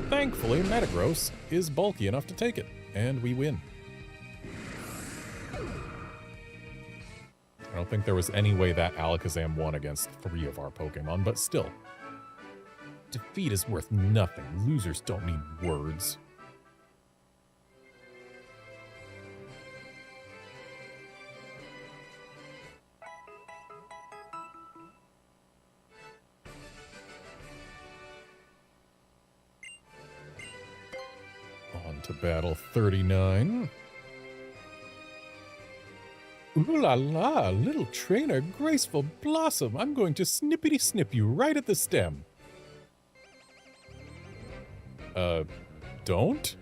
thankfully Metagross is bulky enough to take it, and we win. I don't think there was any way that Alakazam won against 3 of our Pokemon, but still. Defeat is worth nothing. Losers don't need words. On to battle 39. Ooh la la, little trainer, graceful blossom. I'm going to snippity snip you right at the stem. Don't?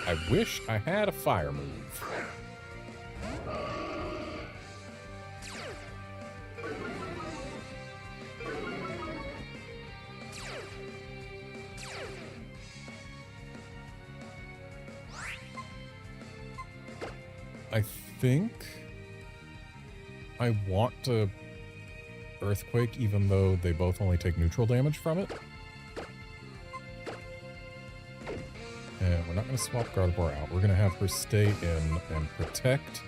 I wish I had a fire move. I think I want to Earthquake, even though they both only take neutral damage from it. And we're not going to swap Gardevoir out. We're going to have her stay in and protect.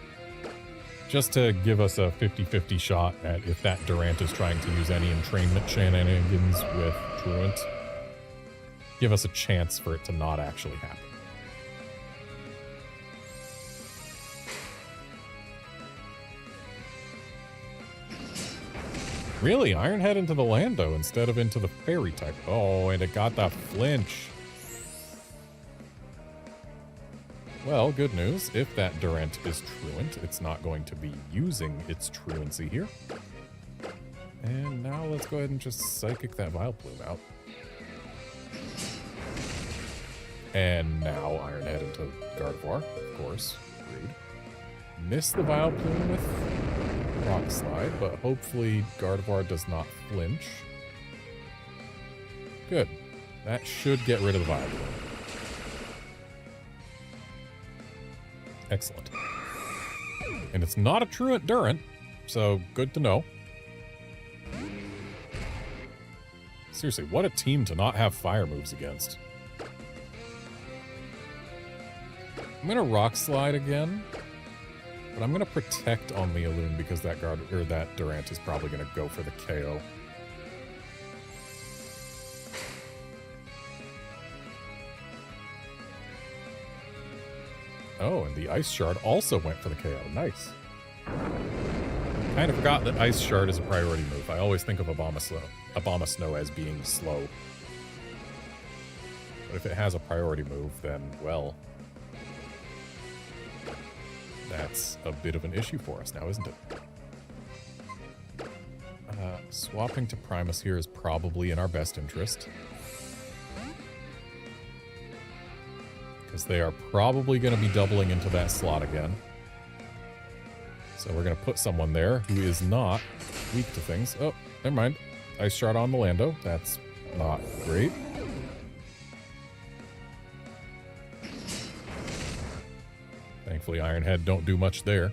Just to give us a 50-50 shot at if that Durant is trying to use any entrainment shenanigans with Truant. Give us a chance for it to not actually happen. Really? Iron Head into the Lando instead of into the Fairy type. Oh, and it got that flinch. Well, good news. If that Durant is Truant, it's not going to be using its Truancy here. And now let's go ahead and just Psychic that Vileplume out. And now Iron Head into Gardevoir, of course. Rude. Miss the Vileplume with Rock Slide, but hopefully Gardevoir does not flinch. Good. That should get rid of the Vileplume. Excellent. And it's not a Truant Durant, so good to know. Seriously, what a team to not have fire moves against. I'm gonna Rock Slide again. But I'm going to protect on Lealoon because that Durant is probably going to go for the KO. Oh, and the Ice Shard also went for the KO. Nice. Kind of forgot that Ice Shard is a priority move. I always think of Abomasnow as being slow. But if it has a priority move, then, well, that's a bit of an issue for us now, isn't it? Swapping to Primus here is probably in our best interest. because they are probably going to be doubling into that slot again. So we're going to put someone there who is not weak to things. Oh, never mind. Ice Shard on the Lando. That's not great. Thankfully, Iron Head don't do much there.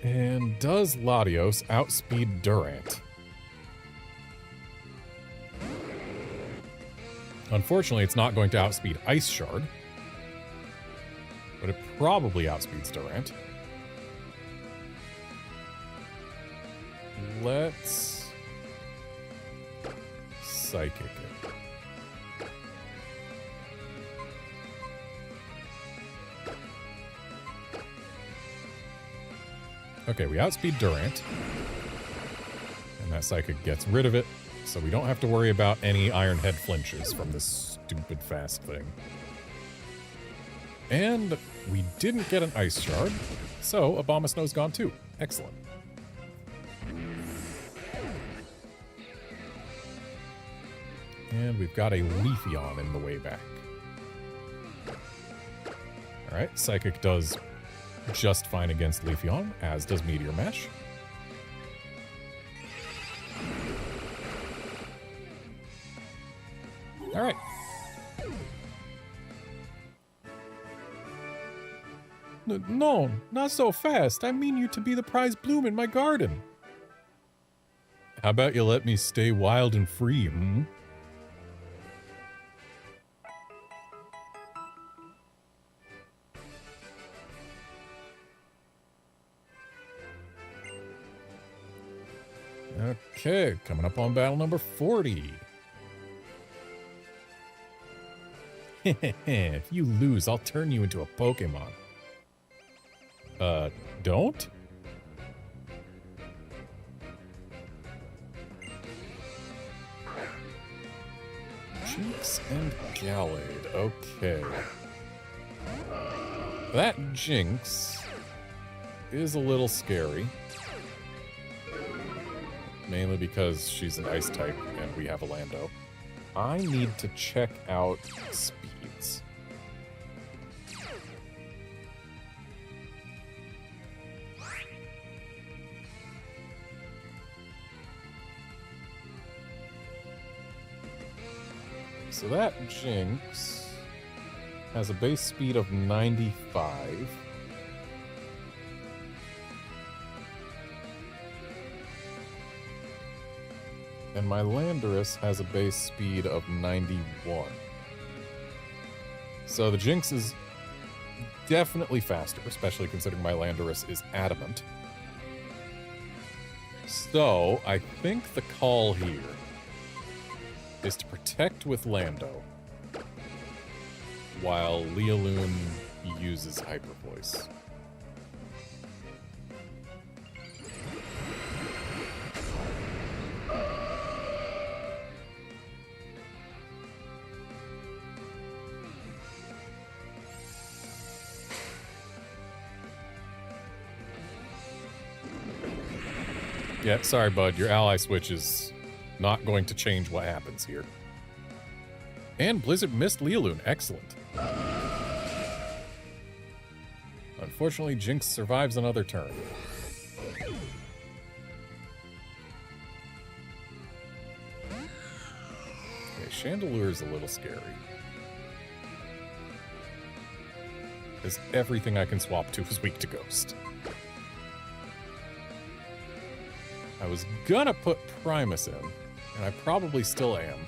And does Latios outspeed Durant? Unfortunately, it's not going to outspeed Ice Shard, but it probably outspeeds Durant. Let's Psychic it. Okay, we outspeed Durant. And that Psychic gets rid of it, so we don't have to worry about any Iron Head flinches from this stupid fast thing. And we didn't get an Ice Shard, so Abomasnow's gone too. Excellent. And we've got a Leafeon in the way back. Alright, Psychic does just fine against Leafeon, as does Meteor Mash. Alright. No, not so fast. I mean you to be the prize bloom in my garden. How about you let me stay wild and free, hmm? Okay, coming up on battle number 40. If you lose, I'll turn you into a Pokemon. Don't? Jinx and Gallade, okay. That Jinx is a little scary. Mainly because she's an ice type and we have a Lando. I need to check out speeds. So that Jinx has a base speed of 95. And my Landorus has a base speed of 91. So the Jinx is definitely faster, especially considering my Landorus is adamant. So I think the call here is to protect with Lando while Lealoon uses Hyper Voice. Yeah, sorry, bud. Your ally switch is not going to change what happens here. And Blizzard missed Lealoon. Excellent. Unfortunately, Jinx survives another turn. Okay, Chandelure is a little scary. Because everything I can swap to is weak to Ghost. I was gonna put Primus in, and I probably still am.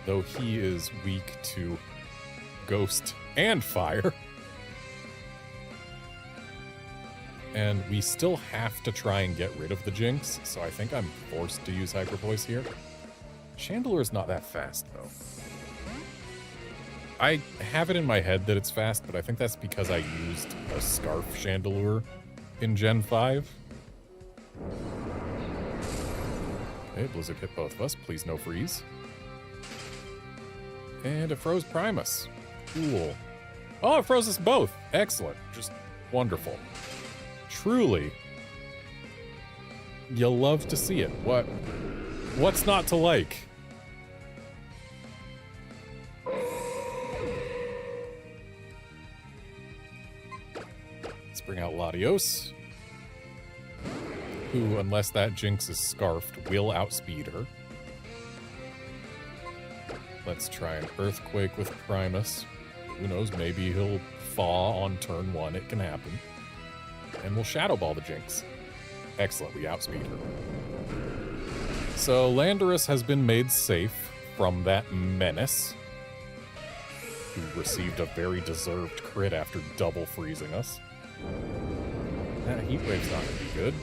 Though he is weak to Ghost and Fire. And we still have to try and get rid of the Jinx, so I think I'm forced to use Hyper Voice here. Chandelure's not that fast, though. I have it in my head that it's fast, but I think that's because I used a Scarf Chandelure in Gen 5. Okay, Blizzard hit both of us. Please no freeze. And it froze Primus. Cool. Oh, it froze us both. Excellent. Just wonderful. Truly. You'll love to see it. What's not to like? bring out Latios, who, unless that Jinx is scarfed, will outspeed her. Let's try an Earthquake with Primus. Who knows, maybe he'll thaw on turn 1. It can happen. And we'll Shadow Ball the Jinx. Excellent, we outspeed her. So Landorus has been made safe from that menace, who received a very deserved crit after double freezing us. That Heat Wave's not going to be good.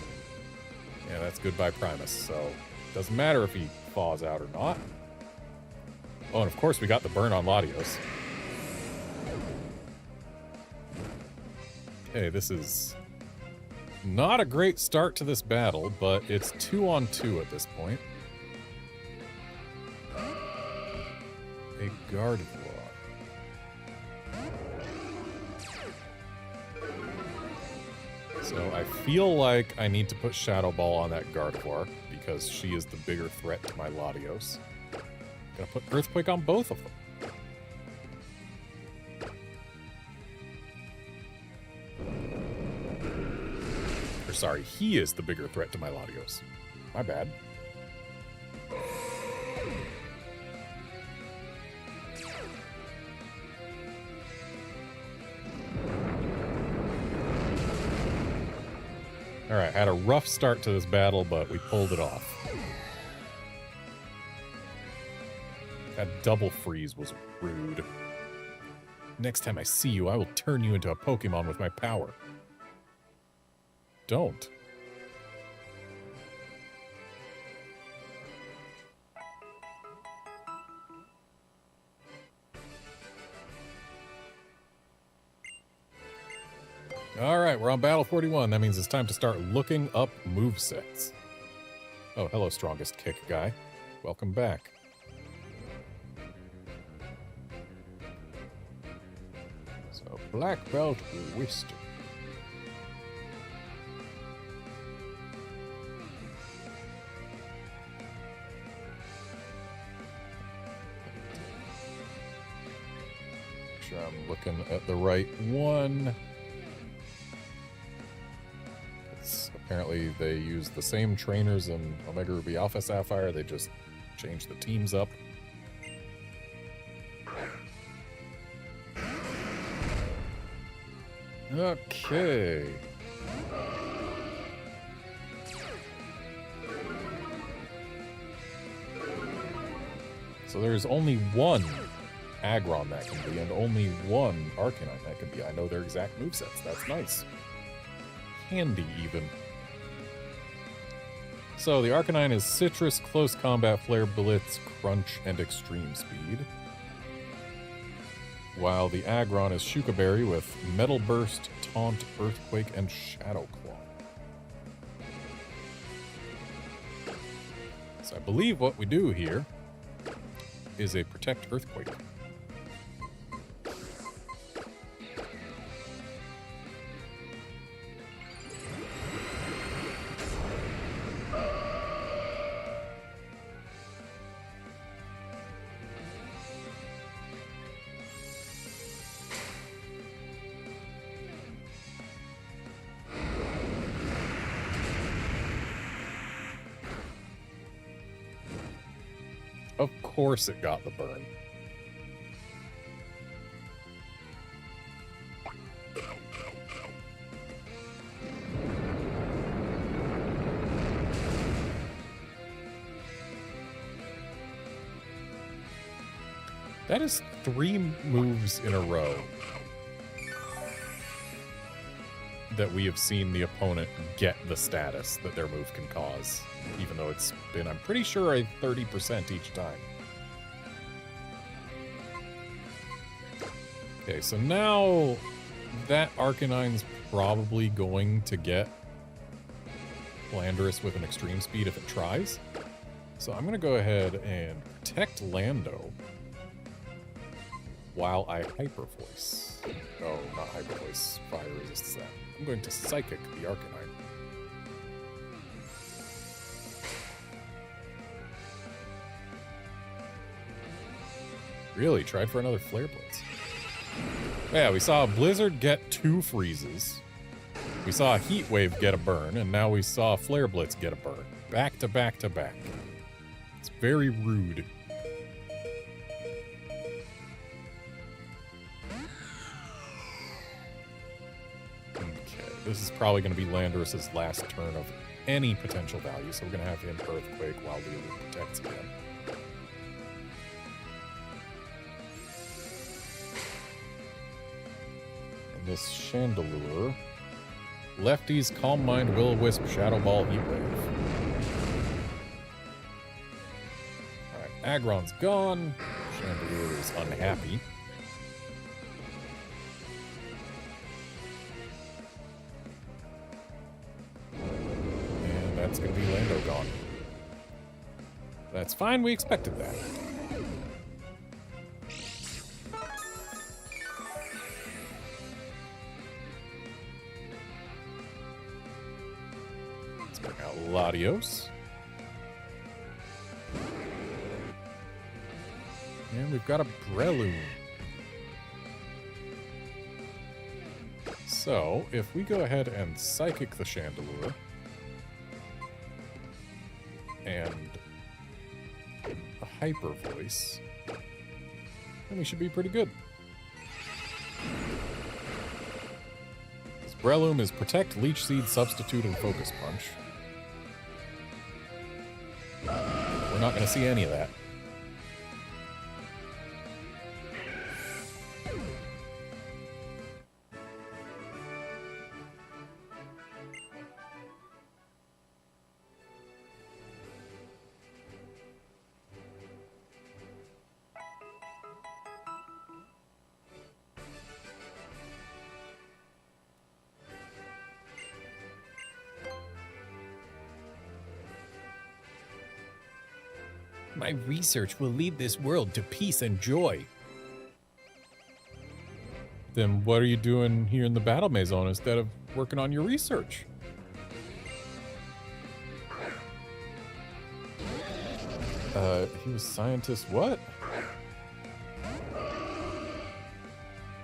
Yeah, that's goodbye Primus, so doesn't matter if he thaws out or not. Oh, and of course we got the burn on Latios. Okay, this is not a great start to this battle, but it's 2-on-2 at this point. A Gardevoir. So I feel like I need to put Shadow Ball on that Gardevoir because she is the bigger threat to my Latios. Gonna put Earthquake on both of them. Or sorry, he is the bigger threat to my Latios. My bad. Alright, had a rough start to this battle, but we pulled it off. That double freeze was rude. Next time I see you, I will turn you into a Pokemon with my power. Don't. Alright, we're on Battle 41. That means it's time to start looking up movesets. Oh, hello, strongest kick guy. Welcome back. So, Black Belt Wisdom. Make sure I'm looking at the right one. Apparently they use the same trainers in Omega Ruby Alpha Sapphire, they just changed the teams up. Okay. So there's only one Aggron that can be, and only one Arcanine that can be. I know their exact movesets. That's nice. Handy, even. So the Arcanine is Citrus, Close Combat, Flare, Blitz, Crunch, and Extreme Speed. While the Aggron is Shuka-Berry with Metal Burst, Taunt, Earthquake, and Shadow Claw. So I believe what we do here is a Protect Earthquake. Of course it got the burn. That is 3 moves in a row that we have seen the opponent get the status that their move can cause, even though it's been, I'm pretty sure, a 30% each time. Okay, so now that Arcanine's probably going to get Landorus with an Extreme Speed if it tries. So I'm going to go ahead and protect Lando while I Hyper Voice. No, not Hyper Voice. Fire resists that. I'm going to Psychic the Arcanine. Really? Tried for another Flare Blitz. Yeah, we saw a Blizzard get 2 freezes. We saw a Heat Wave get a burn, and now we saw Flare Blitz get a burn. Back to back to back. It's very rude. Okay, this is probably going to be Landorus's last turn of any potential value, so we're going to have him Earthquake while Leolune protects again. And this Chandelure... Lefty's Calm Mind, Will-O-Wisp, Shadow Ball, Heat Wave. Alright, Aggron's gone. Chandelure is unhappy. And that's going to be Lando gone. That's fine, we expected that. Latios. And we've got a Breloom. So, if we go ahead and Psychic the Chandelure, and a Hyper Voice, then we should be pretty good. This Breloom is Protect, Leech Seed, Substitute, and Focus Punch. We're not going to see any of that. My research will lead this world to peace and joy. Then what are you doing here in the Battle Maison instead of working on your research? He was scientist what?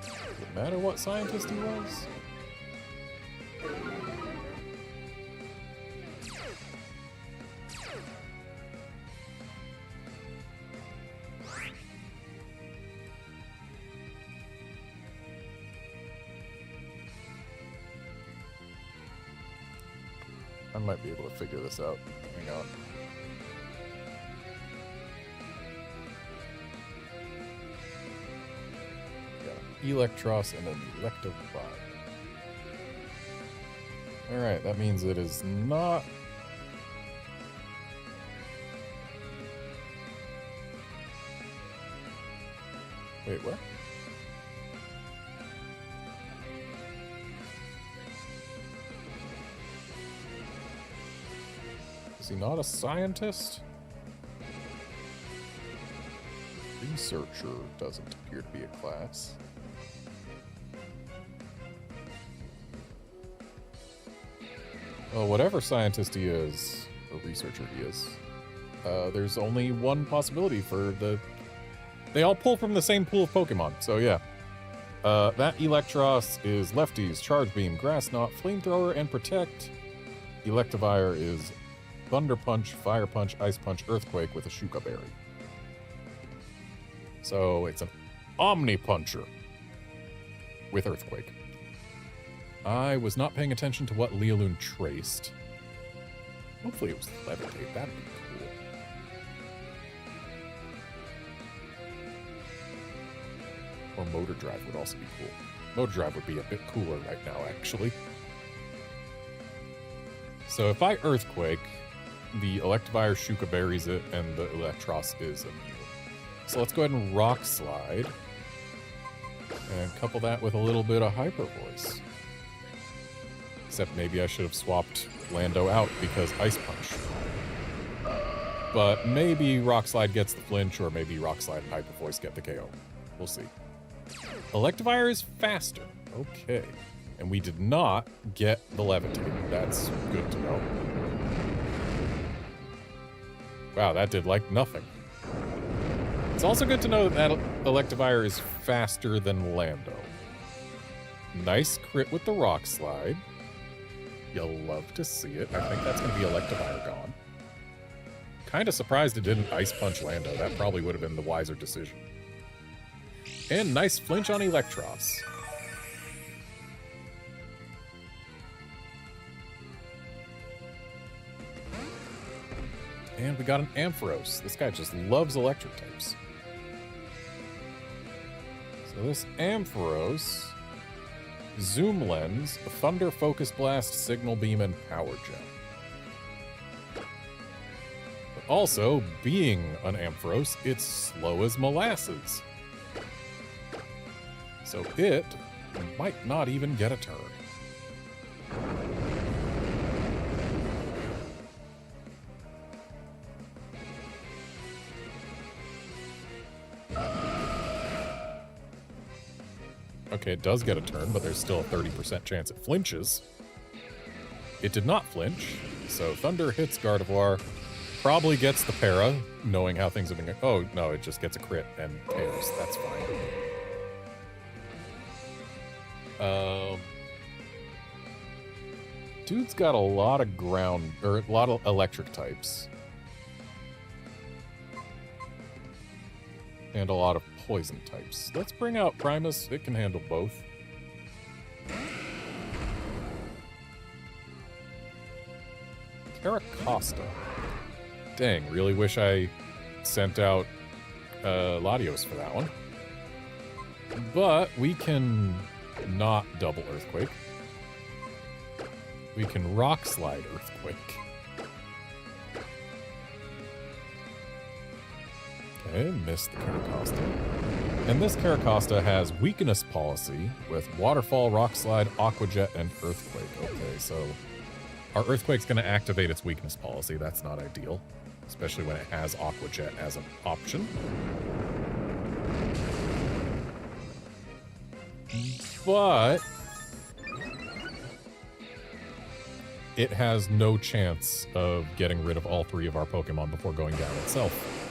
Does it matter what scientist he was? I might be able to figure this out. Hang on. Yeah, Electros and an Electivire. Alright, that means it is not... Wait, what? Is he not a scientist? Researcher doesn't appear to be a class. Well, whatever scientist he is, or researcher he is, there's only one possibility for the... They all pull from the same pool of Pokemon, so yeah. That Electros is Lefty's Charge Beam, Grass Knot, Flamethrower, and Protect. Electivire is Thunder Punch, Fire Punch, Ice Punch, Earthquake with a Shuka Berry. So it's an Omni Puncher with Earthquake. I was not paying attention to what Leolune traced. Hopefully it was Levitate. That'd be cool. Or Motor Drive would also be cool. Motor Drive would be a bit cooler right now, actually. So if I Earthquake, the Electivire Shuka Berries it, and the Electros is immune. So let's go ahead and Rock Slide. And couple that with a little bit of Hyper Voice. Except maybe I should have swapped Lando out because Ice Punch. But maybe Rock Slide gets the flinch, or maybe Rock Slide and Hyper Voice get the KO. We'll see. Electivire is faster. Okay. And we did not get the Levitate. That's good to know. Wow, that did like nothing. It's also good to know that Electivire is faster than Lando. Nice crit with the Rock Slide. You'll love to see it. I think that's going to be Electivire gone. Kind of surprised it didn't Ice Punch Lando. That probably would have been the wiser decision. And nice flinch on Electros. And we got an Ampharos. This guy just loves electric types. So this Ampharos, Zoom Lens, Thunder, Focus Blast, Signal Beam, and Power Gem. But also, being an Ampharos, it's slow as molasses. So it might not even get a turn. Okay, it does get a turn, but there's still a 30% chance it flinches. It did not flinch, so Thunder hits Gardevoir, probably gets the para, knowing how things have been going. Oh, no, it just gets a crit and KOs. That's fine. Dude's got a lot of ground, or a lot of electric types. And a lot of poison types. Let's bring out Primus. It can handle both. Caracosta. Dang, really wish I sent out Latios for that one. But we can not double Earthquake. We can Rock Slide Earthquake. Okay, missed the Caracosta. And this Caracosta has Weakness Policy with Waterfall, Rock Slide, Aqua Jet, and Earthquake. Okay, so our Earthquake's going to activate its Weakness Policy. That's not ideal, especially when it has Aqua Jet as an option. But it has no chance of getting rid of all three of our Pokemon before going down itself.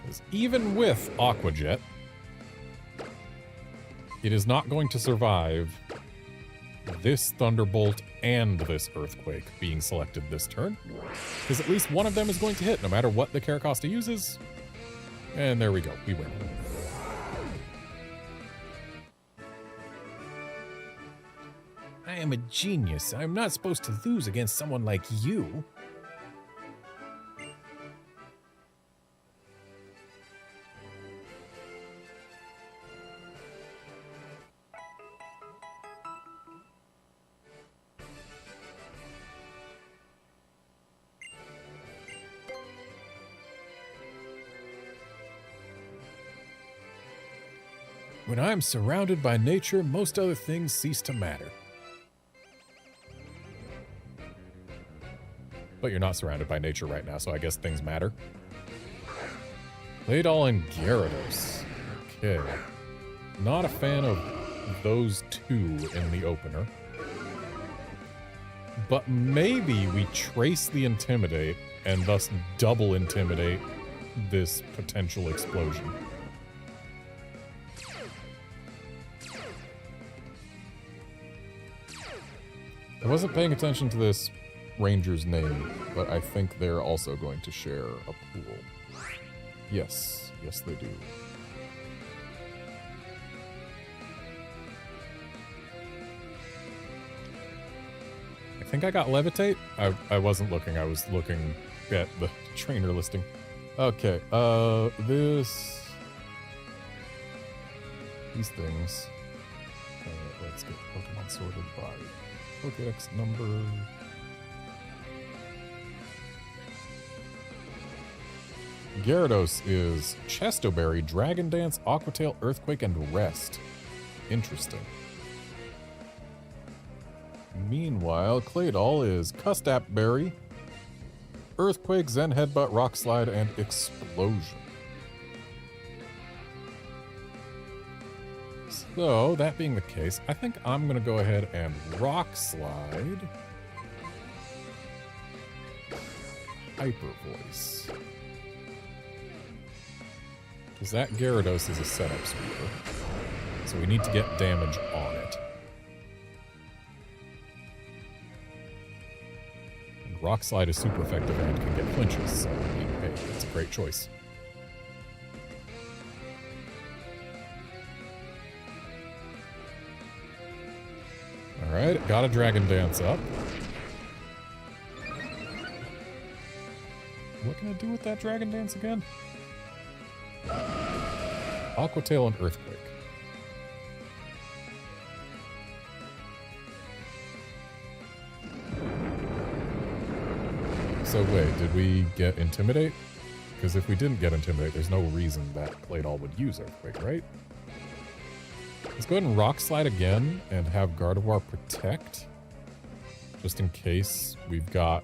Because even with Aqua Jet, it is not going to survive this Thunderbolt and this Earthquake being selected this turn. Because at least one of them is going to hit, no matter what the Caracosta uses. And there we go, we win. I am a genius. I'm not supposed to lose against someone like you. When I'm surrounded by nature, most other things cease to matter. But you're not surrounded by nature right now, so I guess things matter. Claydol and Gyarados. Okay. Not a fan of those two in the opener. But maybe we trace the Intimidate and thus double Intimidate this potential explosion. I wasn't paying attention to this ranger's name, but I think they're also going to share a pool. Yes, yes they do. I think I got Levitate? I wasn't looking, I was looking at the trainer listing. Okay, these things. Let's get Pokemon sorted by Pokedex number. Gyarados is Chestoberry, Dragon Dance, Aqua Tail, Earthquake, and Rest. Interesting. Meanwhile, Claydol is Custap Berry, Earthquake, Zen Headbutt, Rock Slide, and Explosion. So, that being the case, I think I'm going to go ahead and Rock Slide. Hyper Voice. Because that Gyarados is a setup sweeper. So we need to get damage on it. And Rock Slide is super effective and can get flinches, so hey, it's a great choice. Alright, got a Dragon Dance up. What can I do with that Dragon Dance again? Aqua Tail and Earthquake. So wait, did we get Intimidate? Because if we didn't get Intimidate, there's no reason that Claydol would use Earthquake, right? Let's go ahead and Rock Slide again and have Gardevoir Protect. Just in case we've got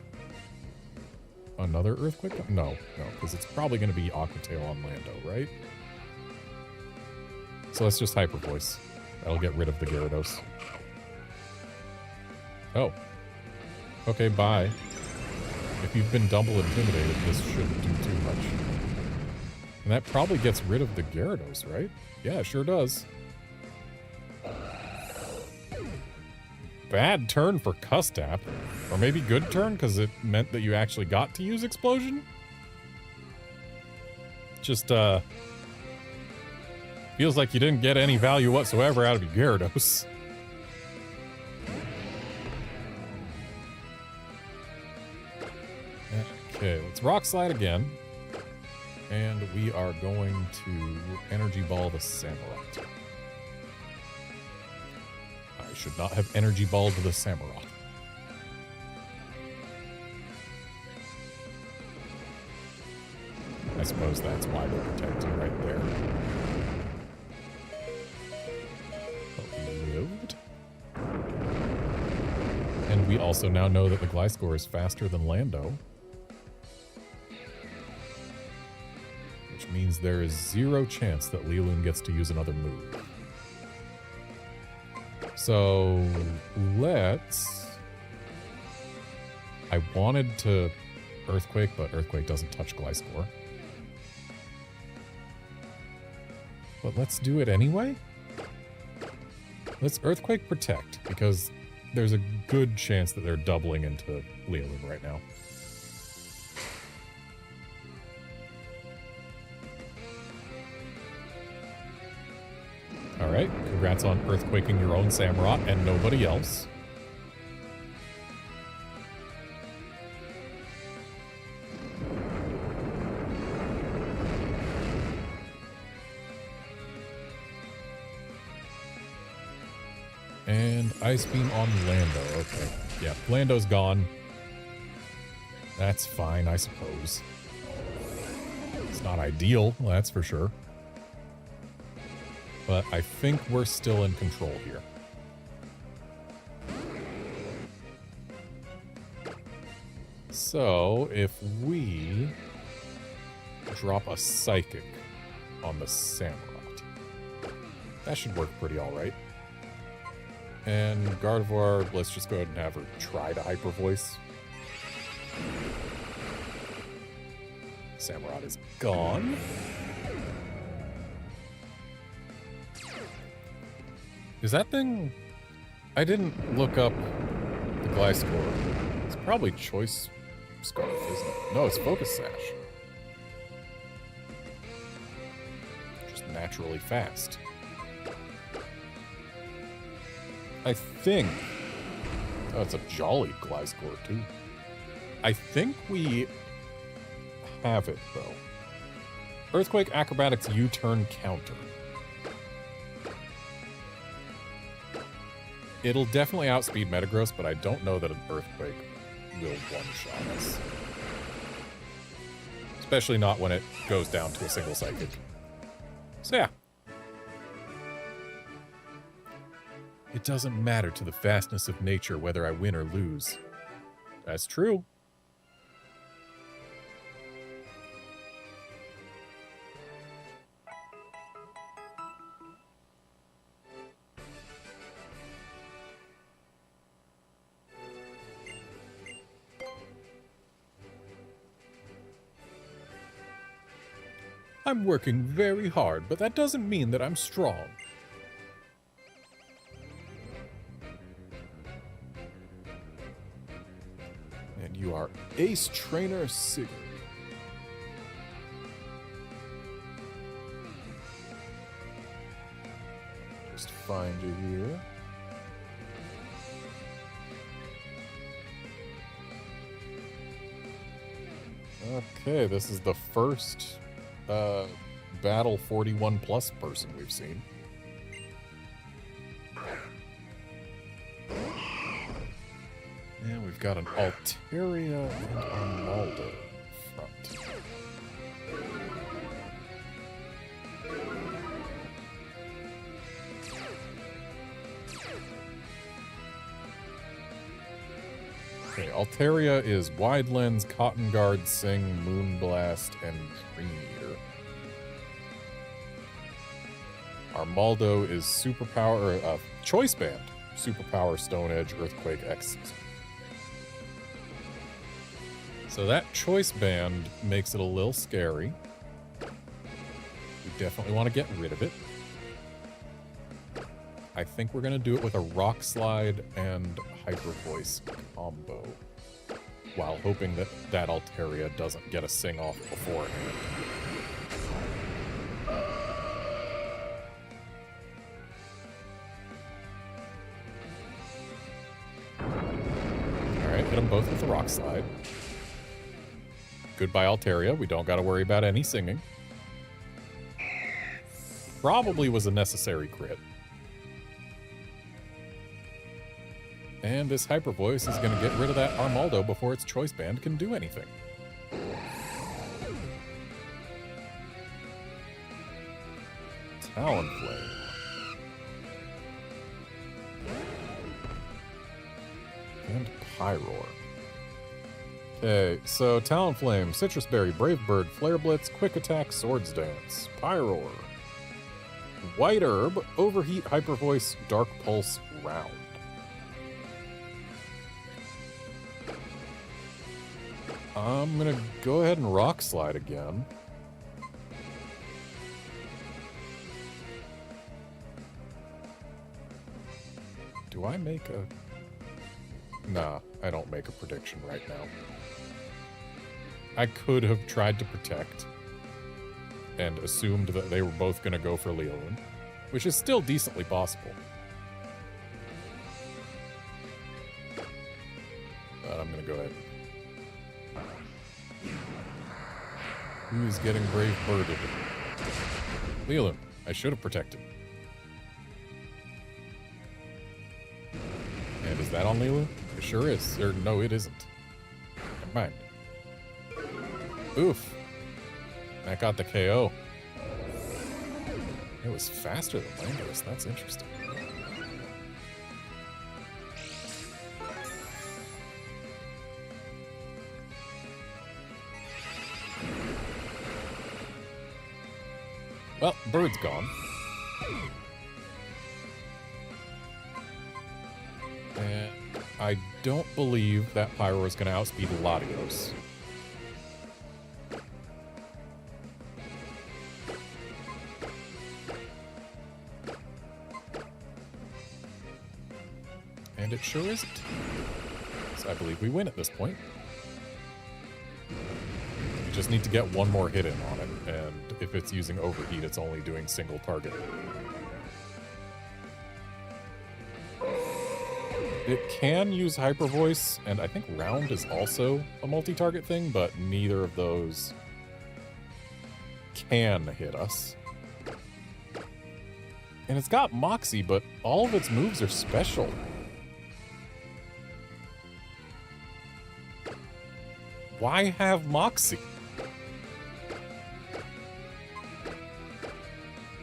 another Earthquake? No, because it's probably going to be Aqua Tail on Lando, right? So let's just Hyper Voice. That'll get rid of the Gyarados. Oh. Okay, bye. If you've been double intimidated, this shouldn't do too much. And that probably gets rid of the Gyarados, right? Yeah, it sure does. Bad turn for Custap. Or maybe good turn, because it meant that you actually got to use Explosion? Just, feels like you didn't get any value whatsoever out of your Gyarados. Okay, let's Rock Slide again. And we are going to Energy Ball the Samurott. I should not have Energy Balled the Samurott. I suppose that's why we're protecting right there. But we lived. And we also now know that the Gliscor is faster than Lando. Which means there is 0 chance that Liloon gets to use another move. So, let's... I wanted to Earthquake, but Earthquake doesn't touch Gliscor. But let's do it anyway? Let's Earthquake Protect, because there's a good chance that they're doubling into Liloon right now. Alright, congrats on Earthquaking your own Samurott and nobody else. And Ice Beam on Lando. Okay. Yeah, Lando's gone. That's fine, I suppose. It's not ideal, that's for sure. But I think we're still in control here. So, if we drop a Psychic on the Samurott, that should work pretty alright. And Gardevoir, let's just go ahead and have her try to Hyper Voice. Samurott is gone. Is that thing... I didn't look up the Gliscor. It's probably Choice Scarf, isn't it? No, it's Focus Sash. Just naturally fast. I think... Oh, it's a Jolly Gliscor, too. I think we have it, though. Earthquake Acrobatics U-turn counter. It'll definitely outspeed Metagross, but I don't know that an Earthquake will one-shot us. Especially not when it goes down to a single Psychic. So yeah. It doesn't matter to the fastness of nature whether I win or lose. That's true. I'm working very hard, but that doesn't mean that I'm strong. And you are Ace Trainer Sigurd. Just find you here. Okay, this is the first Battle 41 plus person we've seen. And we've got an Altaria and a Maldo in front. Okay, Altaria is Wide Lens, Cotton Guard, Sing, Moonblast, and Dream Eater. Our Maldo is Superpower, Choice Band, Superpower, Stone Edge, Earthquake, X. So that Choice Band makes it a little scary. We definitely want to get rid of it. I think we're going to do it with a Rock Slide and Hyper Voice combo, while hoping that that Altaria doesn't get a Sing off beforehand. Alright, hit them both with the Rock Slide. Goodbye, Altaria. We don't got to worry about any singing. Probably was a necessary crit. And this Hyper Voice is going to get rid of that Armaldo before its Choice Band can do anything. Talonflame. And Pyroar. Okay, so Talonflame, Citrus Berry, Brave Bird, Flare Blitz, Quick Attack, Swords Dance, Pyroar. White Herb, Overheat, Hyper Voice, Dark Pulse, Round. I'm gonna go ahead and Rock Slide again. Do I make a... Nah, I don't make a prediction right now. I could have tried to protect and assumed that they were both gonna go for Leolin, which is still decently possible. But I'm gonna go ahead. Who's getting Brave Birded? Leolin. I should have protected. And is that on Leolin? It sure is. Or no, it isn't. Never mind. Oof. That got the KO. It was faster than Landorus. That's interesting. Well, Bird's gone. And I don't believe that Pyro is going to outspeed Latios. And it sure isn't. So I believe we win at this point. You just need to get one more hit in on it, and if it's using Overheat, it's only doing single target. It can use Hyper Voice, and I think Round is also a multi-target thing, but neither of those can hit us. And it's got Moxie, but all of its moves are special. Why have Moxie?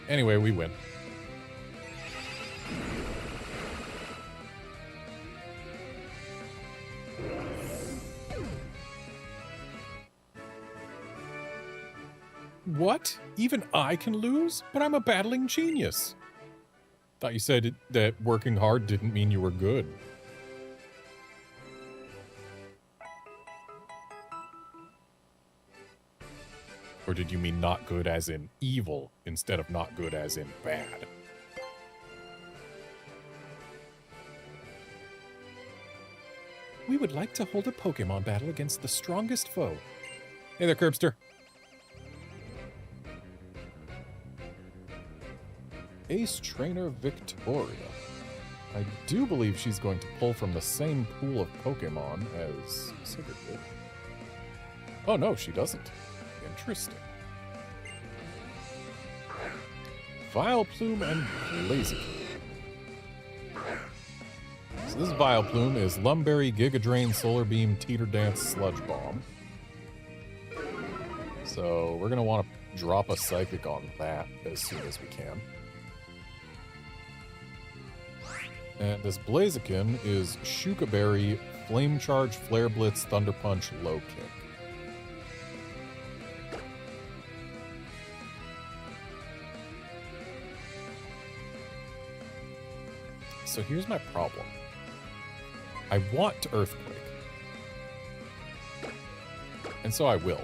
Anyway, we win. What? Even I can lose? But I'm a battling genius. Thought you said that working hard didn't mean you were good. Or did you mean not good as in evil instead of not good as in bad? We would like to hold a Pokemon battle against the strongest foe. Hey there, Curbster. Ace Trainer Victoria. I do believe she's going to pull from the same pool of Pokemon as Sigurd did. Oh no, she doesn't. Interesting. Vileplume and Blaziken. So this Vileplume is Lumberry, Giga Drain, Solar Beam, Teeter Dance, Sludge Bomb. So we're going to want to drop a Psychic on that as soon as we can. And this Blaziken is Shuka Berry, Flame Charge, Flare Blitz, Thunder Punch, Low Kick. So here's my problem. I want to Earthquake. And so I will.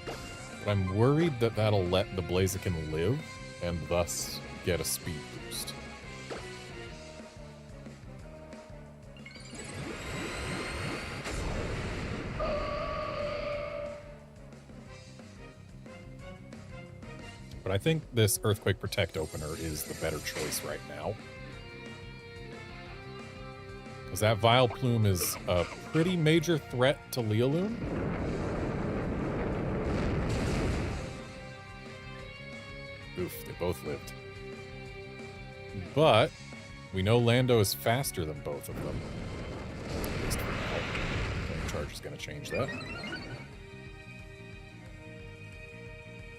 But I'm worried that that'll let the Blaziken live, and thus get a speed boost. But I think this Earthquake Protect opener is the better choice right now. Because that Vileplume is a pretty major threat to Leoloon. Oof, they both lived. But we know Lando is faster than both of them. At least for now. Flame Charge is going to change that.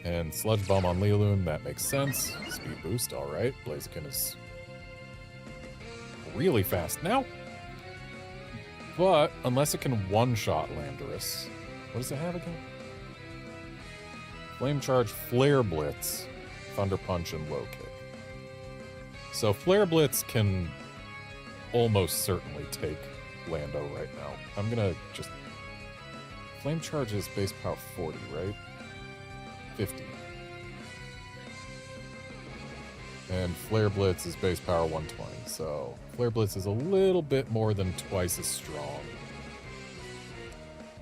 And Sludge Bomb on Leoloon, that makes sense. Speed boost, alright. Blaziken is really fast now. But, unless it can one-shot Landorus. What does it have again? Flame Charge, Flare Blitz, Thunder Punch, and Low Kick. So Flare Blitz can almost certainly take Lando right now. I'm gonna just... Flame Charge is base power 40, right? 50. And Flare Blitz is base power 120, so Flare Blitz is a little bit more than twice as strong.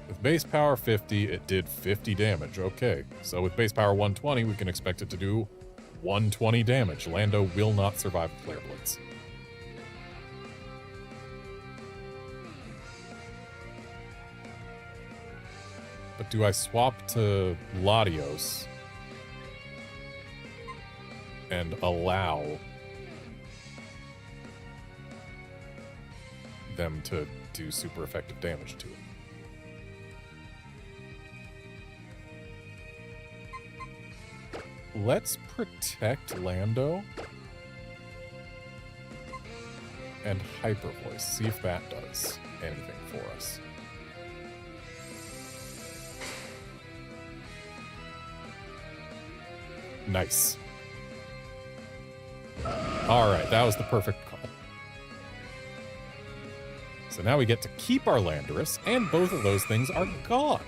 With base power 50, it did 50 damage. Okay, so with base power 120, we can expect it to do 120 damage. Lando will not survive a Flare Blitz. But do I swap to Latios and allow them to do super effective damage to it? Let's protect Lando and Hyper Voice. See if that does anything for us. Nice. Alright, that was the perfect call. So now we get to keep our Landorus, and both of those things are gone.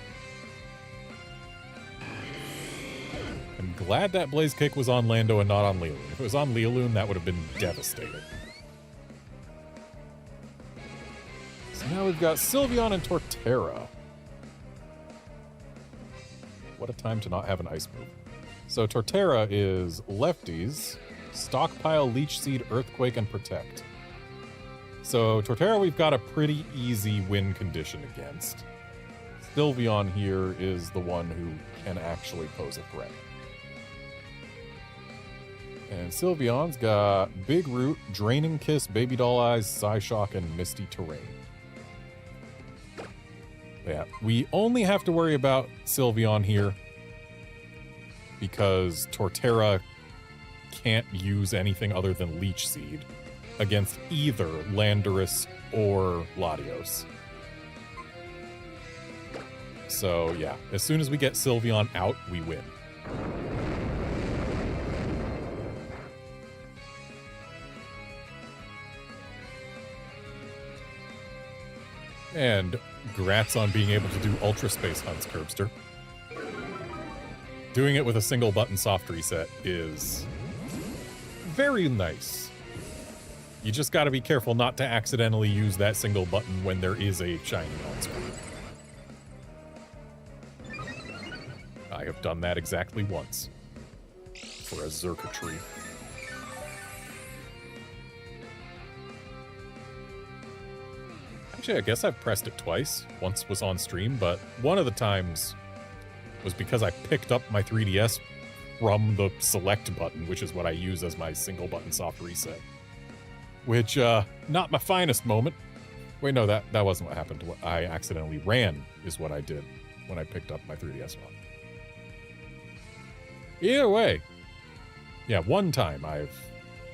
I'm glad that Blaze Kick was on Lando and not on Leoloon. If it was on Leoloon, that would have been devastating. So now we've got Sylveon and Torterra. What a time to not have an ice move. So Torterra is lefties, Stockpile, Leech Seed, Earthquake, and Protect. So Torterra we've got a pretty easy win condition against. Sylveon here is the one who can actually pose a threat. And Sylveon's got Big Root, Draining Kiss, Baby Doll Eyes, Psyshock, and Misty Terrain. Yeah, we only have to worry about Sylveon here because Torterra can't use anything other than Leech Seed against either Landorus or Latios. So yeah, as soon as we get Sylveon out, we win. And grats on being able to do Ultra Space Hunts, Curbster. Doing it with a single button soft reset is very nice. You just gotta be careful not to accidentally use that single button when there is a shiny on screen. I have done that exactly once. For a Zerka-tree. Actually, I guess I've pressed it twice. Once was on stream, but one of the times was because I picked up my 3DS from the select button, which is what I use as my single button soft reset. Which, not my finest moment. Wait, no, that wasn't what happened. I accidentally ran, is what I did when I picked up my 3DS one. Either way. Yeah, one time I've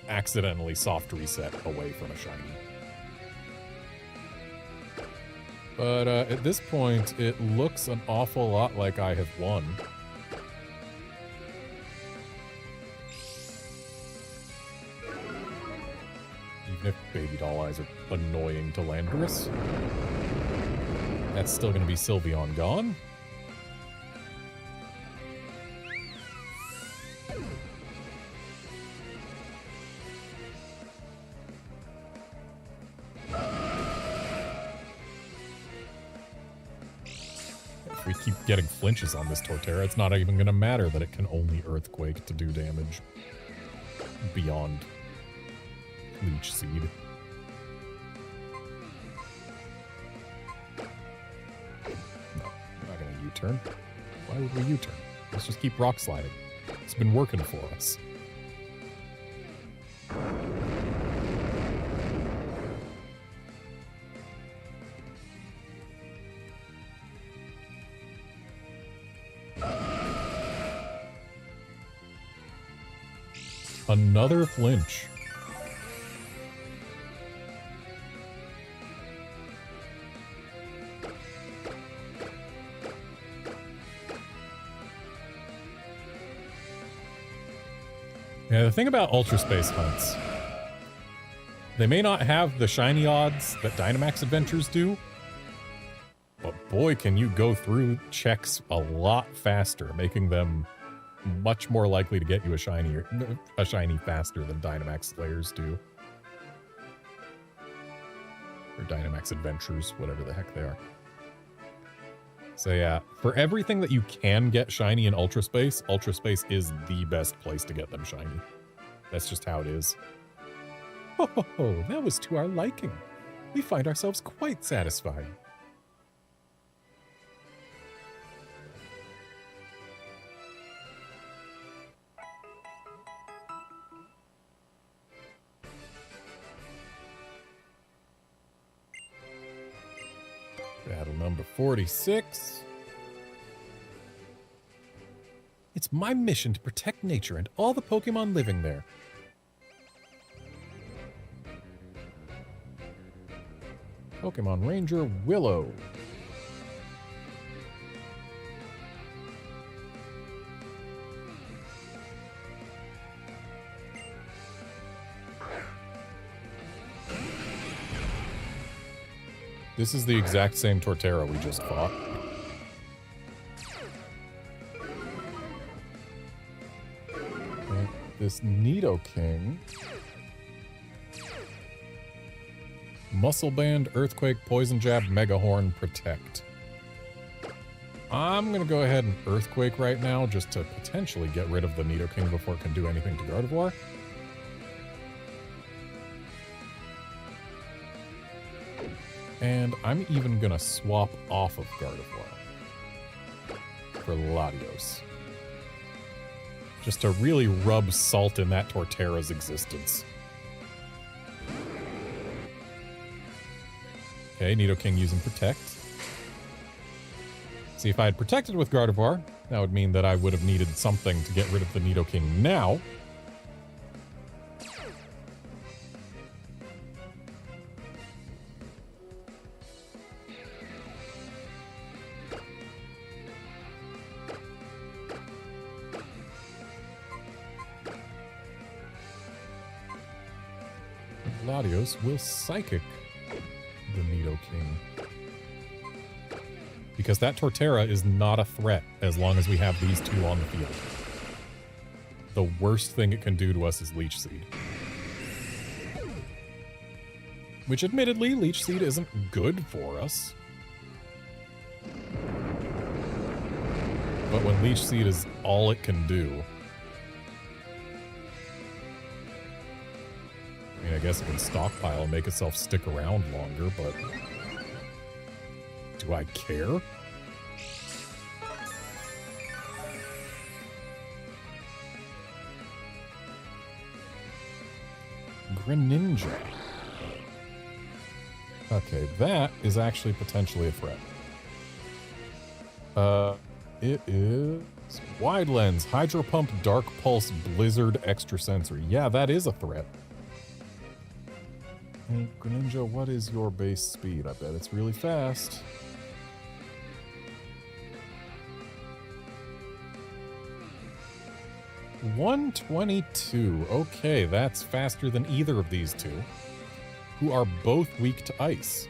accidentally soft reset away from a shiny. But at this point, it looks an awful lot like I have won. Even if Baby Doll Eyes are annoying to Landorus. That's still going to be Sylveon gone. If we keep getting flinches on this Torterra, it's not even going to matter that it can only Earthquake to do damage beyond Leech Seed. No, I'm not going to U-turn. Why would we U-turn? Let's just keep rock sliding. It's been working for us. Another flinch. Yeah, the thing about Ultra Space hunts, they may not have the shiny odds that Dynamax Adventures do, but boy, can you go through checks a lot faster, making them much more likely to get you a shiny faster than Dynamax Slayers do. Or Dynamax Adventures, whatever the heck they are. So yeah, for everything that you can get shiny in Ultra Space is the best place to get them shiny. That's just how it is. Oh, that was to our liking. We find ourselves quite satisfied. Battle number 46. It's my mission to protect nature and all the Pokemon living there. Pokemon Ranger Willow. This is the exact same Torterra we just fought. And this Nidoking. Muscle Band, Earthquake, Poison Jab, Mega Horn, Protect. I'm gonna go ahead and Earthquake right now just to potentially get rid of the Nidoking before it can do anything to Gardevoir. And I'm even gonna swap off of Gardevoir for Latios. Just to really rub salt in that Torterra's existence. Okay, Nidoking using Protect. See, if I had protected with Gardevoir, that would mean that I would have needed something to get rid of the Nidoking now. Latios will Psychic the Nidoking. Because that Torterra is not a threat as long as we have these two on the field. The worst thing it can do to us is Leech Seed. Which, admittedly, Leech Seed isn't good for us. But when Leech Seed is all it can do... I mean, I guess it can stockpile and make itself stick around longer, but... do I care? Greninja. Okay, that is actually potentially a threat. It is Wide Lens, Hydro Pump, Dark Pulse, Blizzard, Extra Sensory. Yeah, that is a threat. And Greninja, what is your base speed? I bet it's really fast. $122. Okay, that's faster than either of these two, who are both weak to ice.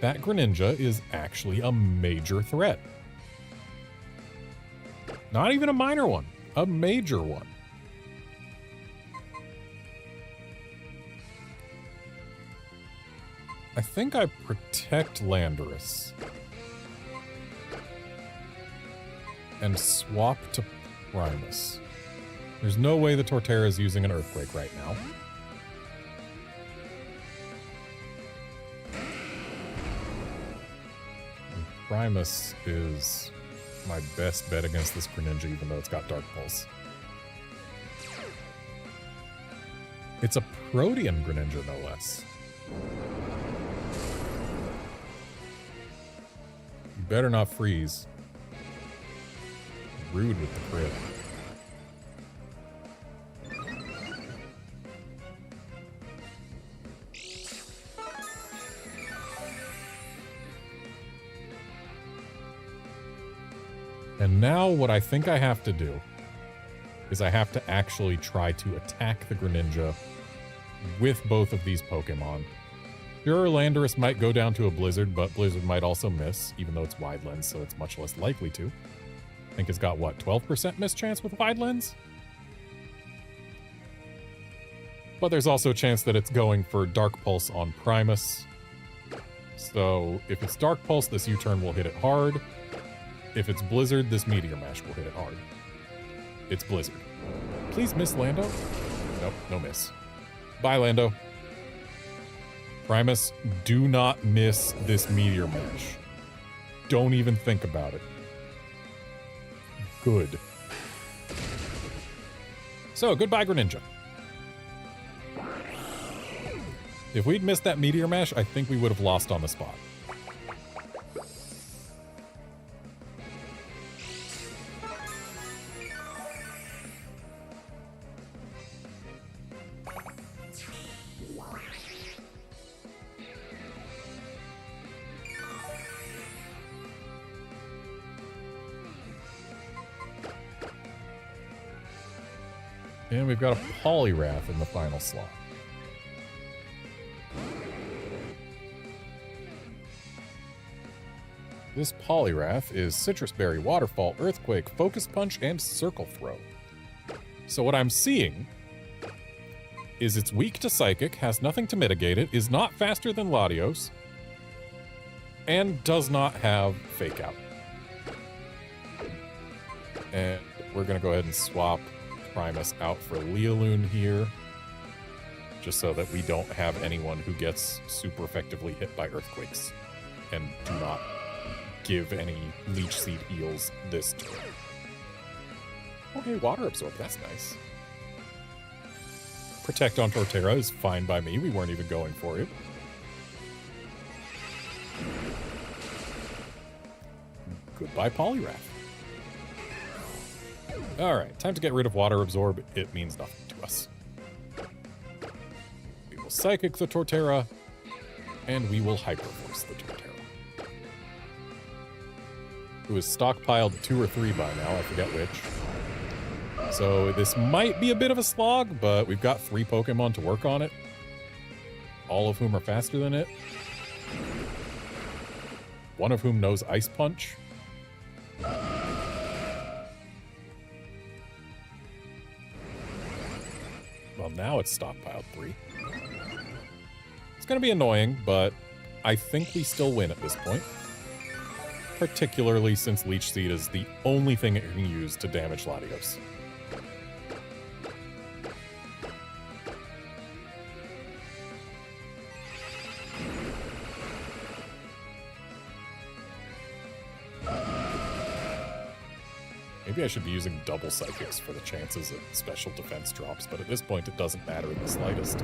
That Greninja is actually a major threat. Not even a minor one, a major one. I think I protect Landorus and swap to Primus. There's no way the Torterra is using an Earthquake right now. And Primus is my best bet against this Greninja, even though it's got Dark Pulse. It's a Protean Greninja, no less. You better not freeze. Rude with the crit. And now what I think I have to do is I have to actually try to attack the Greninja with both of these Pokemon. Sure, Landorus might go down to a Blizzard, but Blizzard might also miss, even though it's Wide Lens, so it's much less likely to. I think it's got, what, 12% miss chance with Wide Lens? But there's also a chance that it's going for Dark Pulse on Primus. So if it's Dark Pulse, this U-turn will hit it hard. If it's Blizzard, this Meteor Mash will hit it hard. It's Blizzard. Please miss, Lando. Nope, no miss. Bye, Lando. Primus, do not miss this Meteor Mash. Don't even think about it. Good. So, goodbye, Greninja. If we'd missed that Meteor Mash, I think we would have lost on the spot. And we've got a Poliwrath in the final slot. This Poliwrath is Citrus Berry, Waterfall, Earthquake, Focus Punch, and Circle Throw. So what I'm seeing is it's weak to Psychic, has nothing to mitigate it, is not faster than Latios, and does not have Fake Out. And we're going to go ahead and swap Primus out for Lealoon here, just so that we don't have anyone who gets super effectively hit by Earthquakes and do not give any Leech Seed heals this turn. Okay, Water Absorb, that's nice. Protect on Torterra is fine by me, we weren't even going for it. Goodbye, Poliwrath. Alright, time to get rid of Water Absorb. It means nothing to us. We will Psychic the Torterra, and we will Hyper Force the Torterra. Who is stockpiled 2 or 3 by now, I forget which. So this might be a bit of a slog, but we've got 3 Pokemon to work on it. All of whom are faster than it. one of whom knows Ice Punch. Well, now it's stockpiled 3. It's going to be annoying, but I think we still win at this point. Particularly since Leech Seed is the only thing it can use to damage Latios. Maybe I should be using double Psychics for the chances that special defense drops, but at this point it doesn't matter in the slightest.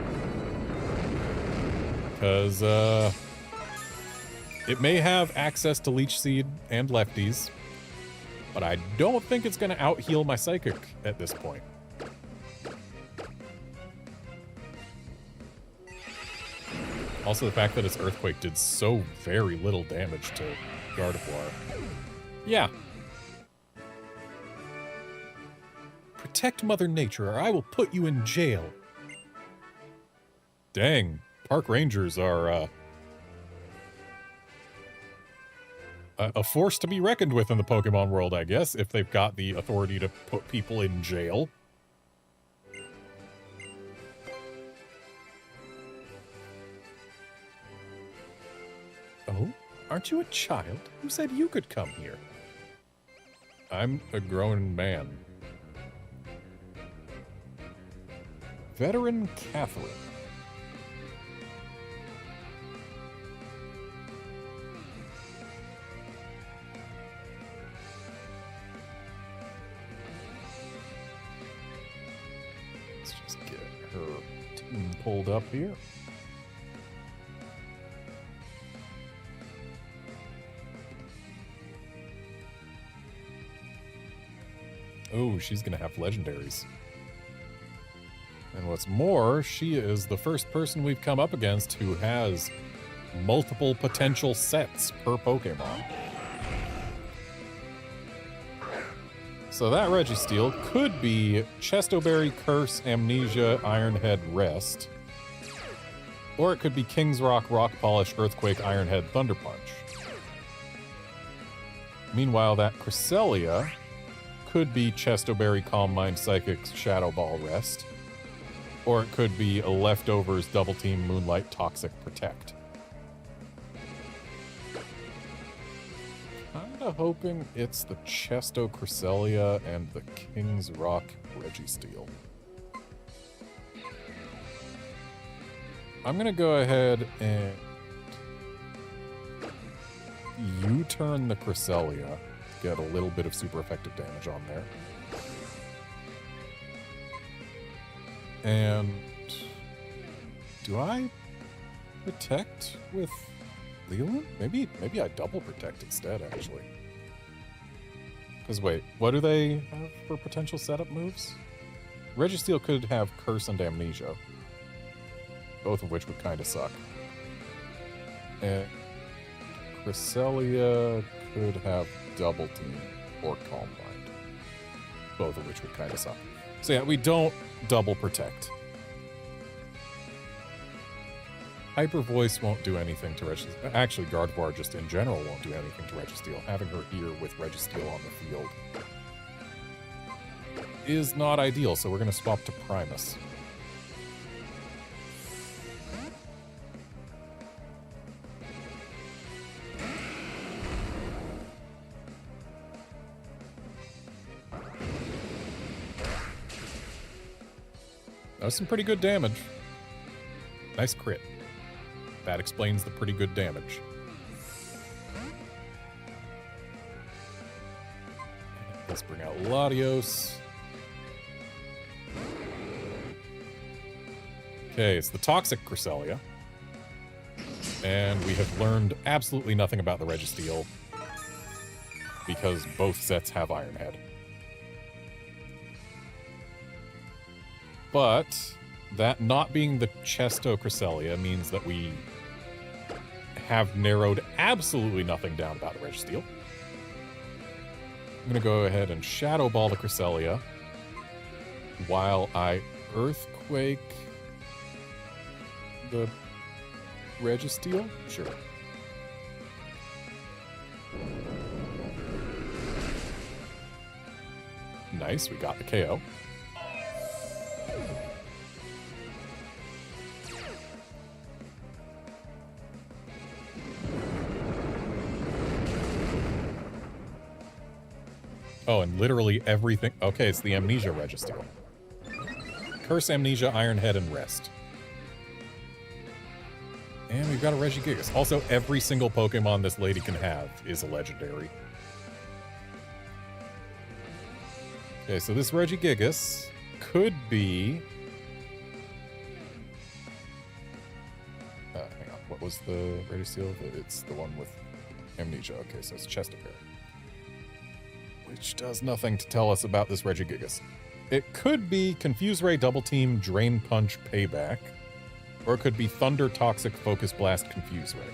Because, it may have access to Leech Seed and Lefties, but I don't think it's going to out-heal my Psychic at this point. Also, the fact that its Earthquake did so very little damage to Gardevoir. Yeah. Protect Mother Nature, or I will put you in jail. Dang, park rangers are, a force to be reckoned with in the Pokemon world, I guess, if they've got the authority to put people in jail. Oh, aren't you a child? Who said you could come here? I'm a grown man. Veteran Catherine. Let's just get her team pulled up here. Oh, she's gonna have legendaries. And what's more, she is the first person we've come up against who has multiple potential sets per Pokemon. So that Registeel could be Chesto-Berry, Curse, Amnesia, Ironhead, Rest. Or it could be King's Rock, Rock Polish, Earthquake, Ironhead, Thunder Punch. Meanwhile, that Cresselia could be Chesto-Berry, Calm Mind, Psychic, Shadow Ball, Rest. Or it could be a Leftovers, Double Team, Moonlight, Toxic, Protect. Kinda hoping it's the Chesto Cresselia and the King's Rock Registeel. I'm gonna go ahead and U-turn the Cresselia, get a little bit of super effective damage on there. And do I protect with Leland? Maybe I double protect instead, actually. Because wait, what do they have for potential setup moves? Registeel could have Curse and Amnesia, both of which would kind of suck. And Cresselia could have Double Team or Calm Mind, both of which would kind of suck. So yeah, we don't double protect. Hyper Voice won't do anything to Registeel. Actually, Gardevoir just in general won't do anything to Registeel. Having her here with Registeel on the field is not ideal, so we're going to swap to Primus. That was some pretty good damage. Nice crit. That explains the pretty good damage. Let's bring out Latios. Okay, it's the Toxic Cresselia. And we have learned absolutely nothing about the Registeel because both sets have Ironhead. But that not being the Chesto Cresselia means that we have narrowed absolutely nothing down about the Registeel. I'm going to go ahead and Shadow Ball the Cresselia while I Earthquake the Registeel? Sure. Nice, we got the KO. Oh, and literally everything... Okay, it's the Amnesia Registeel. Curse, Amnesia, Iron Head, and Rest. And we've got a Regigigas. Also, every single Pokemon this lady can have is a legendary. Okay, so this Regigigas could be... hang on, what was the Registeel? It's the one with Amnesia. Okay, so it's Chesterpair. Which does nothing to tell us about this Regigigas. It could be Confuse Ray, Double Team, Drain Punch, Payback. Or it could be Thunder, Toxic, Focus Blast, Confuse Ray.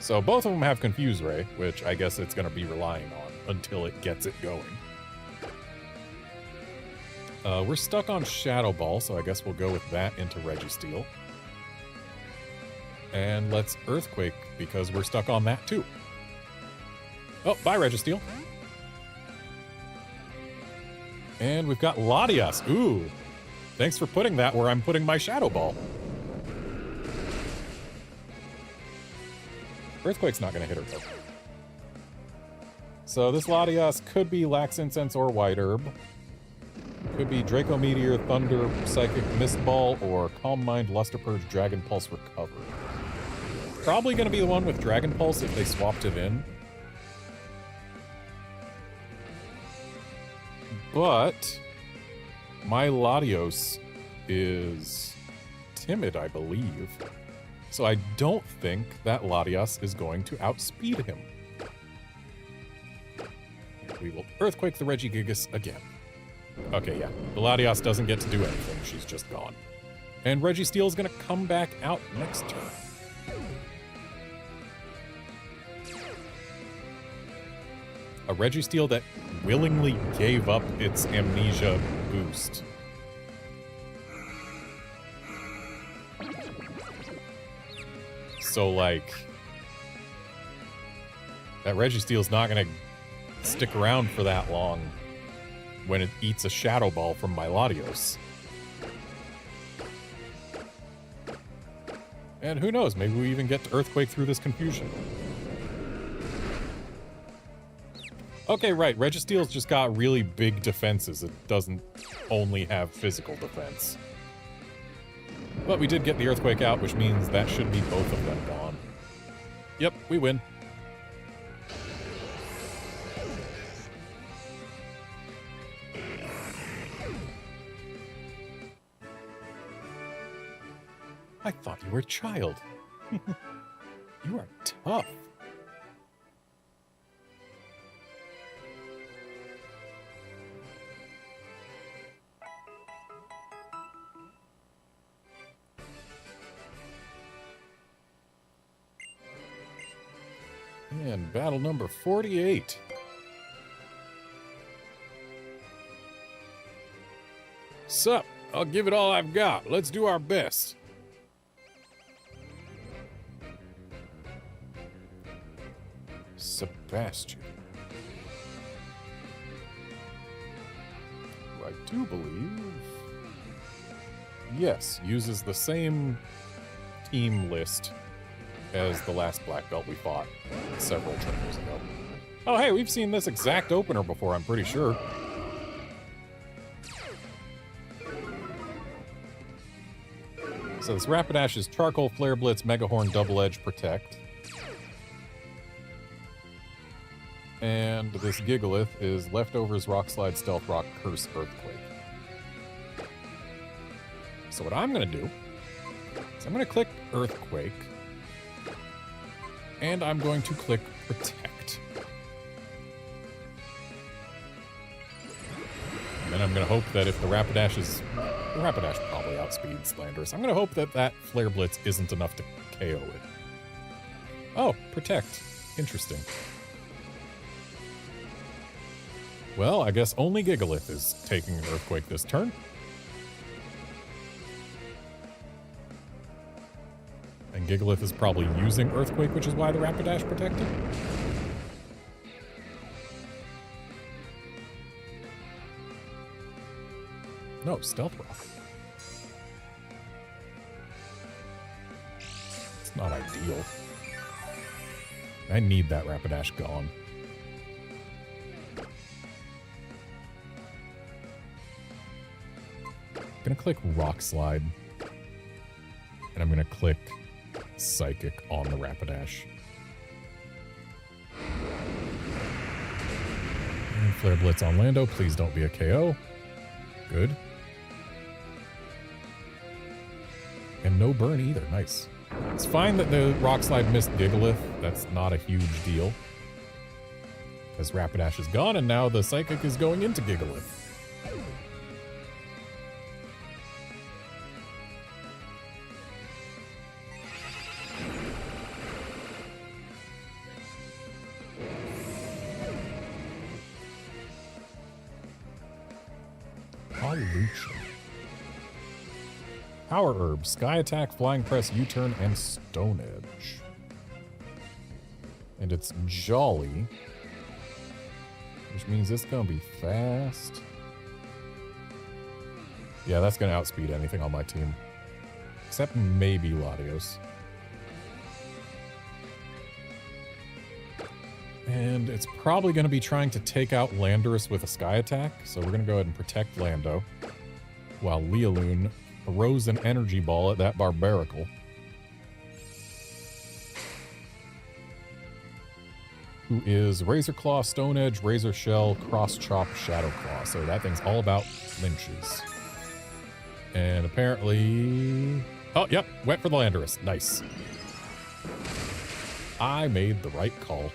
So both of them have Confuse Ray, which I guess it's going to be relying on until it gets it going. We're stuck on Shadow Ball, so I guess we'll go with that into Registeel. And let's Earthquake, because we're stuck on that too. Oh, bye Registeel. And we've got Latias. Ooh. Thanks for putting that where I'm putting my Shadow Ball. Earthquake's not going to hit her, though. So this Latias could be Lax Incense or White Herb. Could be Draco Meteor, Thunder, Psychic Mist Ball, or Calm Mind, Luster Purge, Dragon Pulse, Recover. Probably going to be the one with Dragon Pulse if they swapped it in. But my Latios is timid, I believe. So I don't think that Latias is going to outspeed him. We will Earthquake the Regigigas again. Okay, yeah. The Latias doesn't get to do anything. She's just gone. And Registeel is going to come back out next turn. A Registeel that willingly gave up its Amnesia boost. So, like, that Registeel's not going to stick around for that long when it eats a Shadow Ball from my Latios. And who knows, maybe we even get to Earthquake through this confusion. Okay, right, Registeel's just got really big defenses. It doesn't only have physical defense. But we did get the Earthquake out, which means that should be both of them gone. Yep, we win. I thought you were a child. You are tough. And battle number 48. Sup? I'll give it all I've got. Let's do our best. Sebastian. I do believe... Yes, uses the same team list as the last black belt we fought several trainers ago. Oh, hey, we've seen this exact opener before, I'm pretty sure. So this Rapidash is Charcoal, Flare Blitz, Mega Horn, Double Edge, Protect. And this Gigalith is Leftovers, Rock Slide, Stealth Rock, Curse, Earthquake. So what I'm going to do is I'm going to click Earthquake. And I'm going to click Protect. And then I'm going to hope that if the Rapidash is... The Rapidash probably outspeeds Landorus. I'm going to hope that that Flare Blitz isn't enough to KO it. Oh, Protect. Interesting. Well, I guess only Gigalith is taking an Earthquake this turn. And Gigalith is probably using Earthquake, which is why the Rapidash protected. No, Stealth Rock. It's not ideal. I need that Rapidash gone. I'm gonna click Rock Slide. And I'm gonna click Psychic on the Rapidash. And Flare Blitz on Lando. Please don't be a KO. Good. And no burn either. Nice. It's fine that the Rock Slide missed Gigalith. That's not a huge deal. Because Rapidash is gone, and now the Psychic is going into Gigalith. Pollution. Power Herb, Sky Attack, Flying Press, U-Turn, and Stone Edge. And it's Jolly, which means it's gonna be fast. Yeah, that's gonna outspeed anything on my team. Except maybe Latios. And it's probably gonna be trying to take out Landorus with a Sky Attack, so we're gonna go ahead and protect Lando. While Lealoon throws an energy ball at that Barbaracle. Who is Razor Claw, Stone Edge, Razor Shell, Cross Chop, Shadow Claw. So that thing's all about lynches. And apparently... Oh, yep, went for the Landorus. Nice. I made the right call.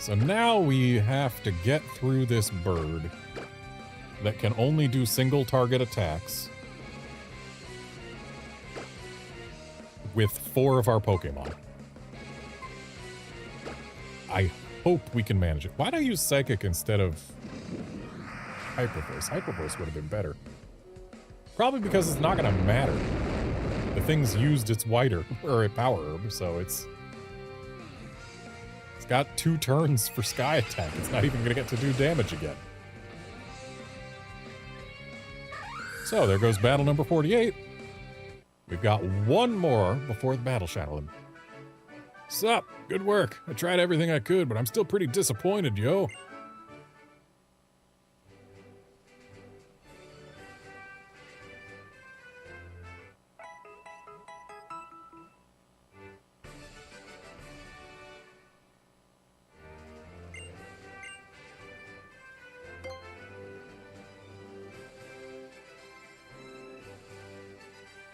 So now we have to get through this bird that can only do single target attacks with 4 of our Pokemon. I hope we can manage it. Why'd I use Psychic instead of Hyper Voice? Hyper Voice would have been better. Probably because it's not going to matter. The thing's used its Wider, or a Power Herb, so it's got 2 turns for Sky Attack. It's not even going to get to do damage again. So there goes battle number 48. We've got 1 more before the Battle Shadow. Sup? Good work. I tried everything I could, but I'm still pretty disappointed, yo.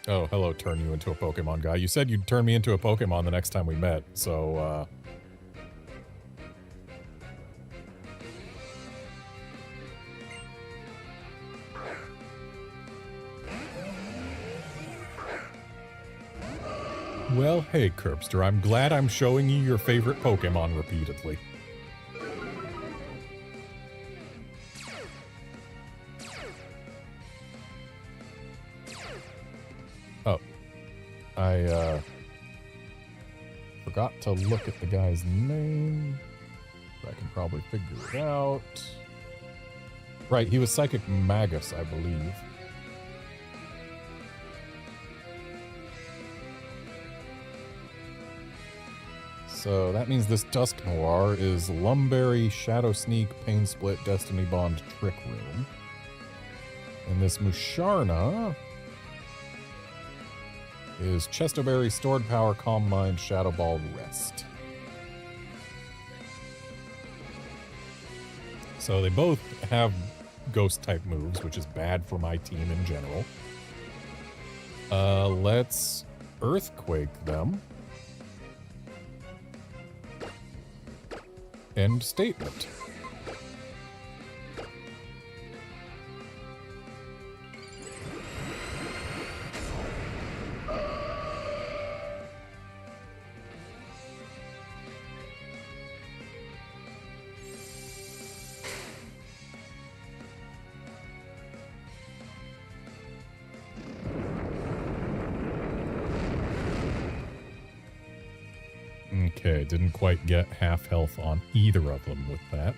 Oh, hello, turn you into a Pokemon guy. You said you'd turn me into a Pokemon the next time we met, so, Well, hey, Curbster, I'm glad I'm showing you your favorite Pokemon repeatedly. Oh. I, forgot to look at the guy's name. I can probably figure it out. Right, he was Psychic Magus, I believe. So that means this Dusknoir is Lumberry, Shadow Sneak, Pain Split, Destiny Bond, Trick Room. And this Musharna is Chestoberry, Stored Power, Calm Mind, Shadow Ball, Rest. So they both have Ghost-type moves, which is bad for my team in general. Let's Earthquake them. End statement. Okay, didn't quite get half health on either of them with that.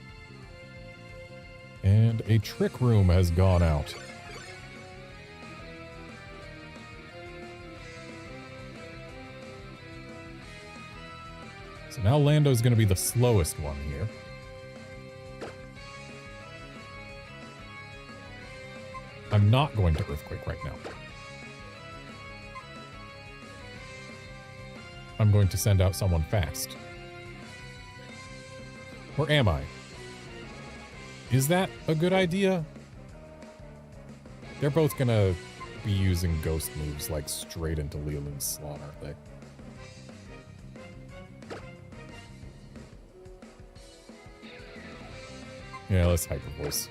And a Trick Room has gone out. So now Lando's going to be the slowest one here. I'm not going to Earthquake right now. I'm going to send out someone fast. Or am I? Is that a good idea? They're both going to be using ghost moves like straight into Leolun's slot, aren't they? Yeah, let's Hyper Voice.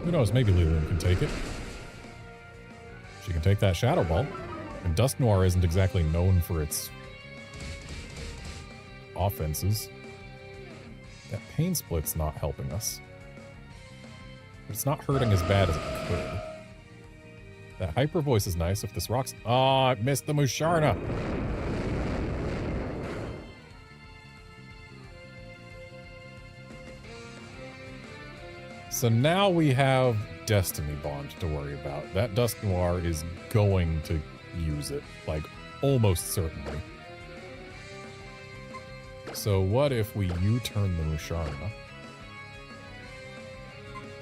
Who knows, maybe Leolun can take it. She can take that Shadow Ball. And Dusk Noir isn't exactly known for its offenses. That Pain Split's not helping us. But it's not hurting as bad as it could. That Hyper Voice is nice if this rocks... Oh, I missed the Musharna! So now we have Destiny Bond to worry about. That Dusk Noir is going to use it, like, almost certainly. So what if we U-turn the Musharna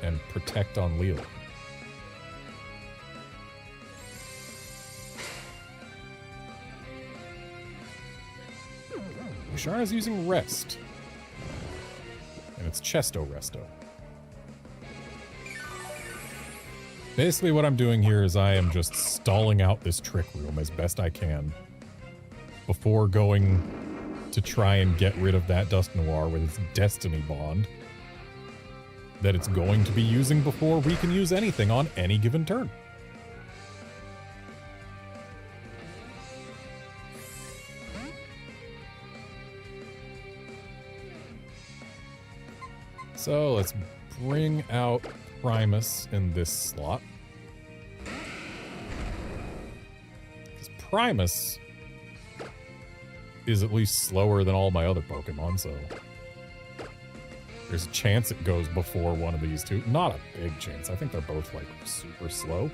and protect on Leolun? Musharna's using Rest. And it's Chesto Resto. Basically what I'm doing here is I am just stalling out this Trick Room as best I can before going to try and get rid of that Dusk Noir with its Destiny Bond that it's going to be using before we can use anything on any given turn. So let's bring out Primus in this slot. Because Primus is at least slower than all my other Pokemon, so there's a chance it goes before one of these two. Not a big chance. I think they're both, like, super slow.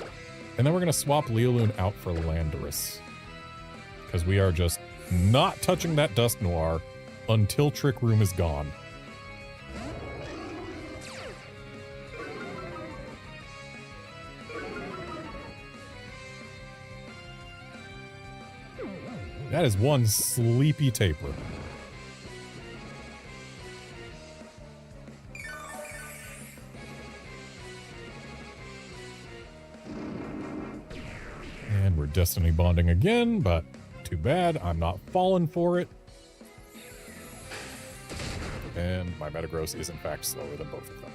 And then we're going to swap Leolun out for Landorus. Because we are just not touching that Dusk Noir until Trick Room is gone. That is one sleepy Taper. And we're Destiny Bonding again, but too bad. I'm not falling for it. And my Metagross is in fact slower than both of them.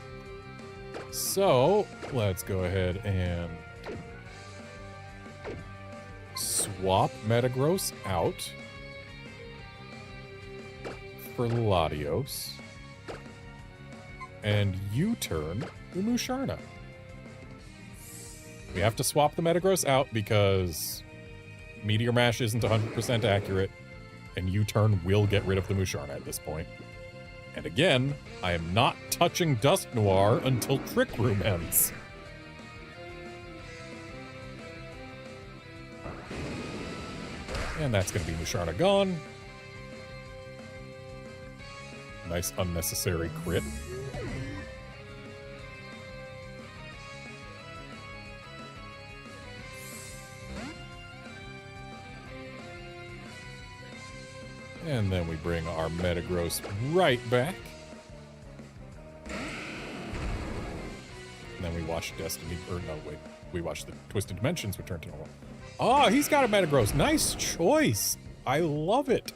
So, let's go ahead and swap Metagross out for Latios and U-turn the Musharna. We have to swap the Metagross out because Meteor Mash isn't 100% accurate and U-turn will get rid of the Musharna at this point. And again, I am not touching Dusk Noir until Trick Room ends. And that's going to be Musharna gone. Nice unnecessary crit. And then we bring our Metagross right back. And then we watch Destiny, or no, wait. We watch the Twisted Dimensions return to normal. Oh, he's got a Metagross. Nice choice. I love it.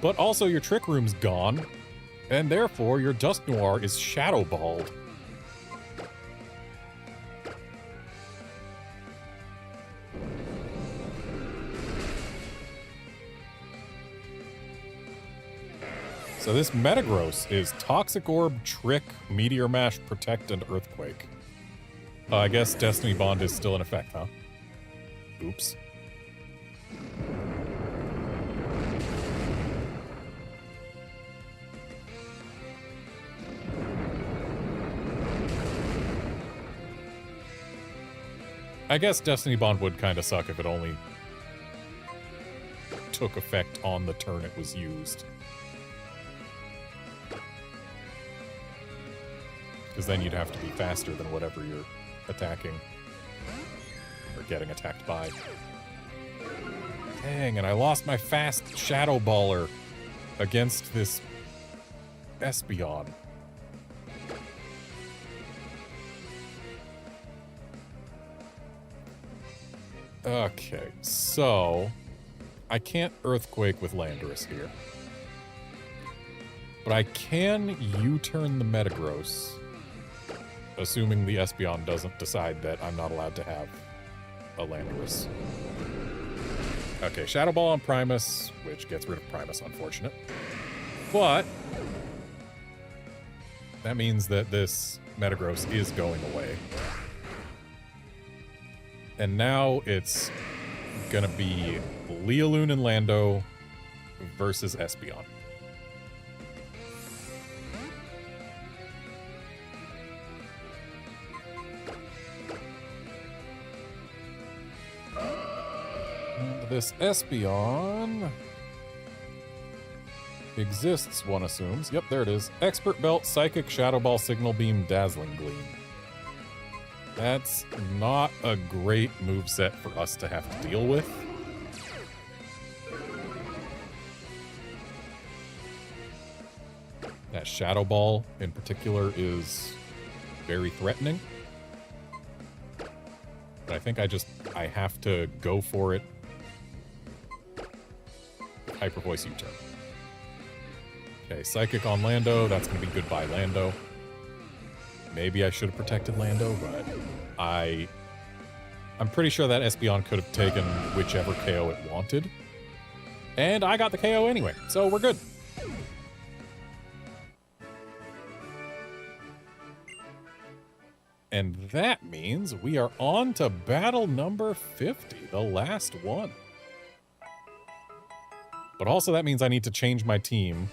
But also your Trick Room's gone, and therefore your Dusk Noir is Shadow Balled. So this Metagross is Toxic Orb, Trick, Meteor Mash, Protect, and Earthquake. I guess Destiny Bond is still in effect, huh? Oops. I guess Destiny Bond would kind of suck if it only took effect on the turn it was used. Because then you'd have to be faster than whatever you're attacking. Or getting attacked by. Dang, and I lost my fast Shadow Baller against this Espeon. Okay, so I can't Earthquake with Landorus here. But I can U-turn the Metagross, assuming the Espeon doesn't decide that I'm not allowed to have a Landorus. Okay, Shadow Ball on Primus, which gets rid of Primus, unfortunate. But that means that this Metagross is going away. And now it's gonna be Lealoon and Lando versus Espeon. And this Espeon exists, one assumes. Yep, there it is. Expert Belt, Psychic, Shadow Ball, Signal Beam, Dazzling Gleam. That's not a great moveset for us to have to deal with. That Shadow Ball, in particular, is very threatening. But I think I have to go for it. Hyper Voice U-turn. Okay, Psychic on Lando. That's going to be goodbye, Lando. Maybe I should have protected Lando, but I'm pretty sure that Espeon could have taken whichever KO it wanted. And I got the KO anyway, so we're good. And that means we are on to battle number 50, the last one. But also that means I need to change my team.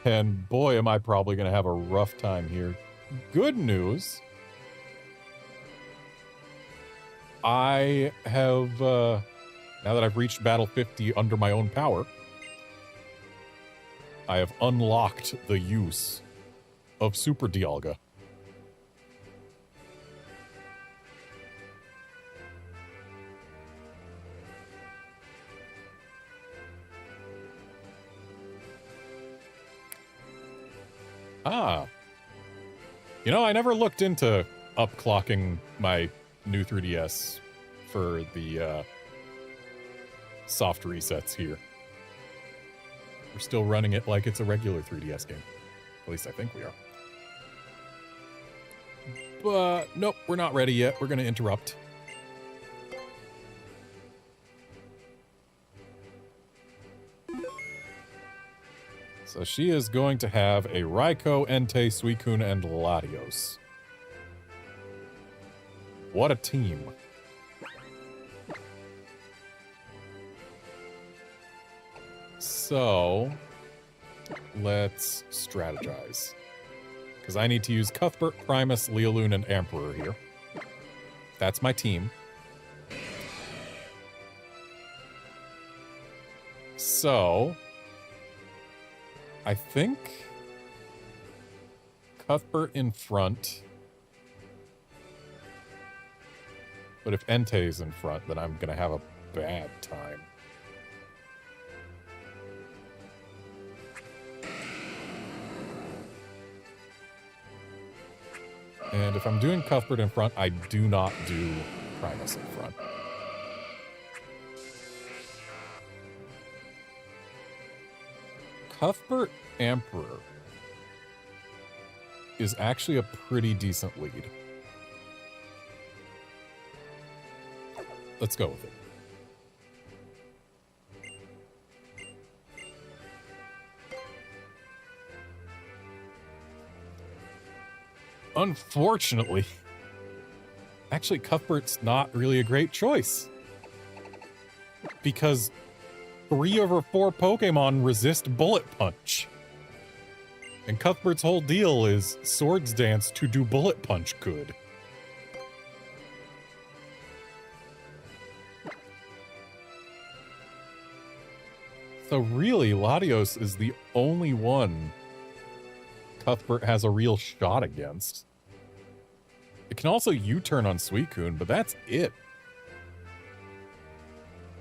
And boy, am I probably going to have a rough time here. Good news. I have, now that I've reached battle 50 under my own power, I have unlocked the use of Super Dialga. Ah. You know, I never looked into upclocking my new 3DS for the soft resets here. We're still running it like it's a regular 3DS game. At least I think we are. But nope, we're not ready yet. We're going to interrupt. So she is going to have a Raikou, Entei, Suicune, and Latios. What a team. So, let's strategize. Because I need to use Cuthbert, Primus, Lealoon, and Emperor here. That's my team. So, I think Cuthbert in front. But if Entei's in front, then I'm going to have a bad time. And if I'm doing Cuthbert in front, I do not do Primus in front. Cuthbert Emperor is actually a pretty decent lead. Let's go with it. Unfortunately, actually Cuthbert's not really a great choice. Because 3 over 4 Pokemon resist Bullet Punch. And Cuthbert's whole deal is Swords Dance to do Bullet Punch good. So really, Latios is the only one Cuthbert has a real shot against. It can also U-turn on Suicune, but that's it.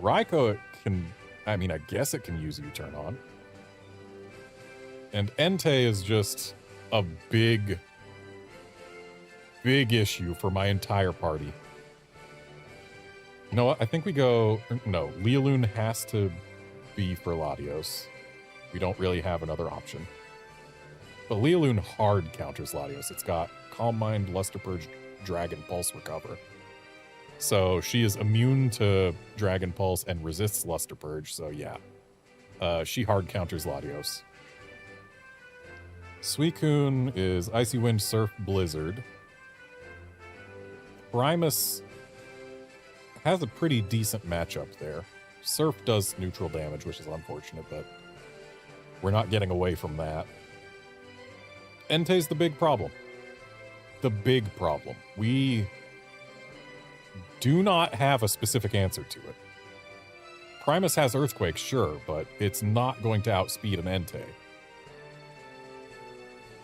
Raikou can, I mean, I guess it can use U-turn on. And Entei is just a big issue for my entire party. You know what? I think we go... No, Lialoon has to be for Latios. We don't really have another option. But Lialoon hard counters Latios. It's got Calm Mind, Luster Purge, Dragon Pulse, Recover. So she is immune to Dragon Pulse and resists Luster Purge, so yeah. She hard counters Latios. Suicune is Icy Wind, Surf, Blizzard. Primus has a pretty decent matchup there. Surf does neutral damage, which is unfortunate, but we're not getting away from that. Entei's the big problem. The big problem. We do not have a specific answer to it. Primus has Earthquake, sure, but it's not going to outspeed an Entei.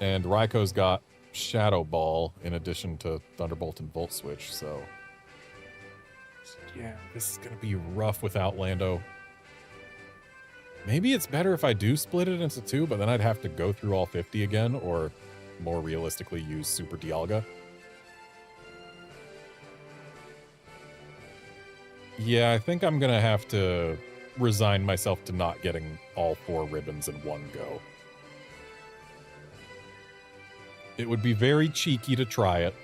And Raikou's got Shadow Ball in addition to Thunderbolt and Volt Switch, so... yeah, this is going to be rough without Lando. Maybe it's better if I do split it into two, but then I'd have to go through all 50 again, or more realistically use Super Dialga. Yeah, I think I'm going to have to resign myself to not getting all 4 ribbons in one go. It would be very cheeky to try it.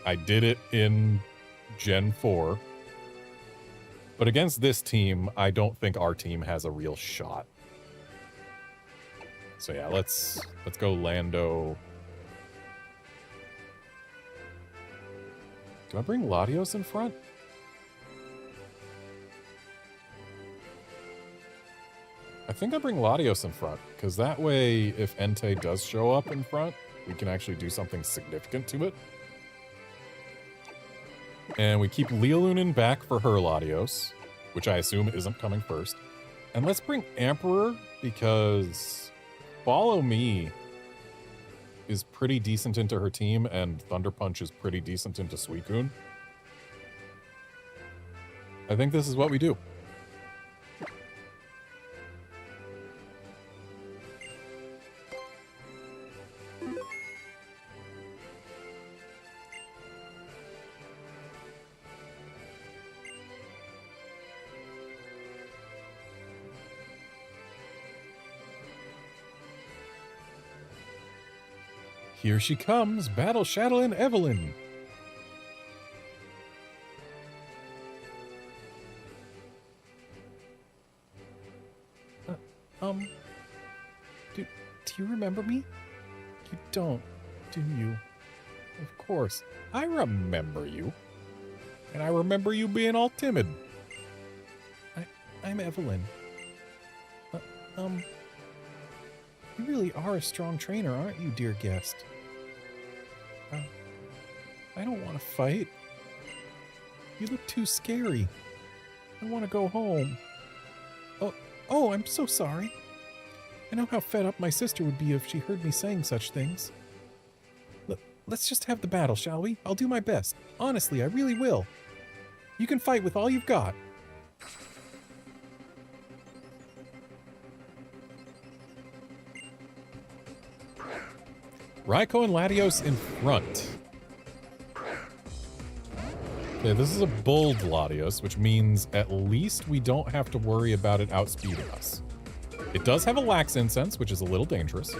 I did it in Gen 4. But against this team, I don't think our team has a real shot. So yeah, let's go Lando. Do I bring Latios in front? I think I bring Latios in front, because that way, if Entei does show up in front, we can actually do something significant to it. And we keep Lialoon in back for her Latios, which I assume isn't coming first. And let's bring Emperor, because Follow Me is pretty decent into her team, and Thunder Punch is pretty decent into Suicune. I think this is what we do. Here she comes, Battle Shadow and Evelyn. Do you remember me? You don't, do you? Of course, I remember you. And I remember you being all timid. I'm Evelyn. You really are a strong trainer, aren't you, dear guest? I don't want to fight. You look too scary. I want to go home. Oh, I'm so sorry. I know how fed up my sister would be if she heard me saying such things. Let's just have the battle, shall we? I'll do my best. Honestly, I really will. You can fight with all you've got. Raikou and Latios in front. Okay, this is a bold Latios, which means at least we don't have to worry about it outspeeding us. It does have a Lax Incense, which is a little dangerous.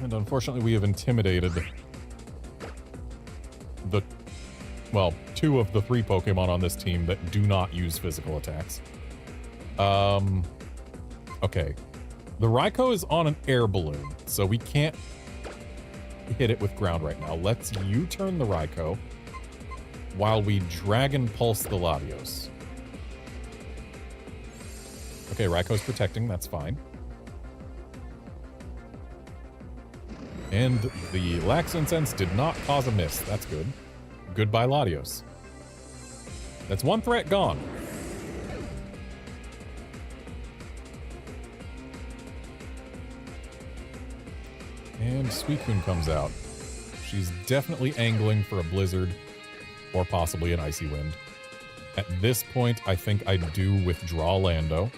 And unfortunately, we have intimidated the, well, 2 of the 3 Pokemon on this team that do not use physical attacks. Okay. The Raikou is on an air balloon, so we can't hit it with ground right now. Let's U-turn the Raikou while we Dragon Pulse the Latios. Okay, Raikou's protecting, that's fine. And the Lax Incense did not cause a miss, that's good. Goodbye, Latios. That's 1 threat gone. And Suicune comes out. She's definitely angling for a blizzard or possibly an icy wind. At this point, I think I do withdraw Lando.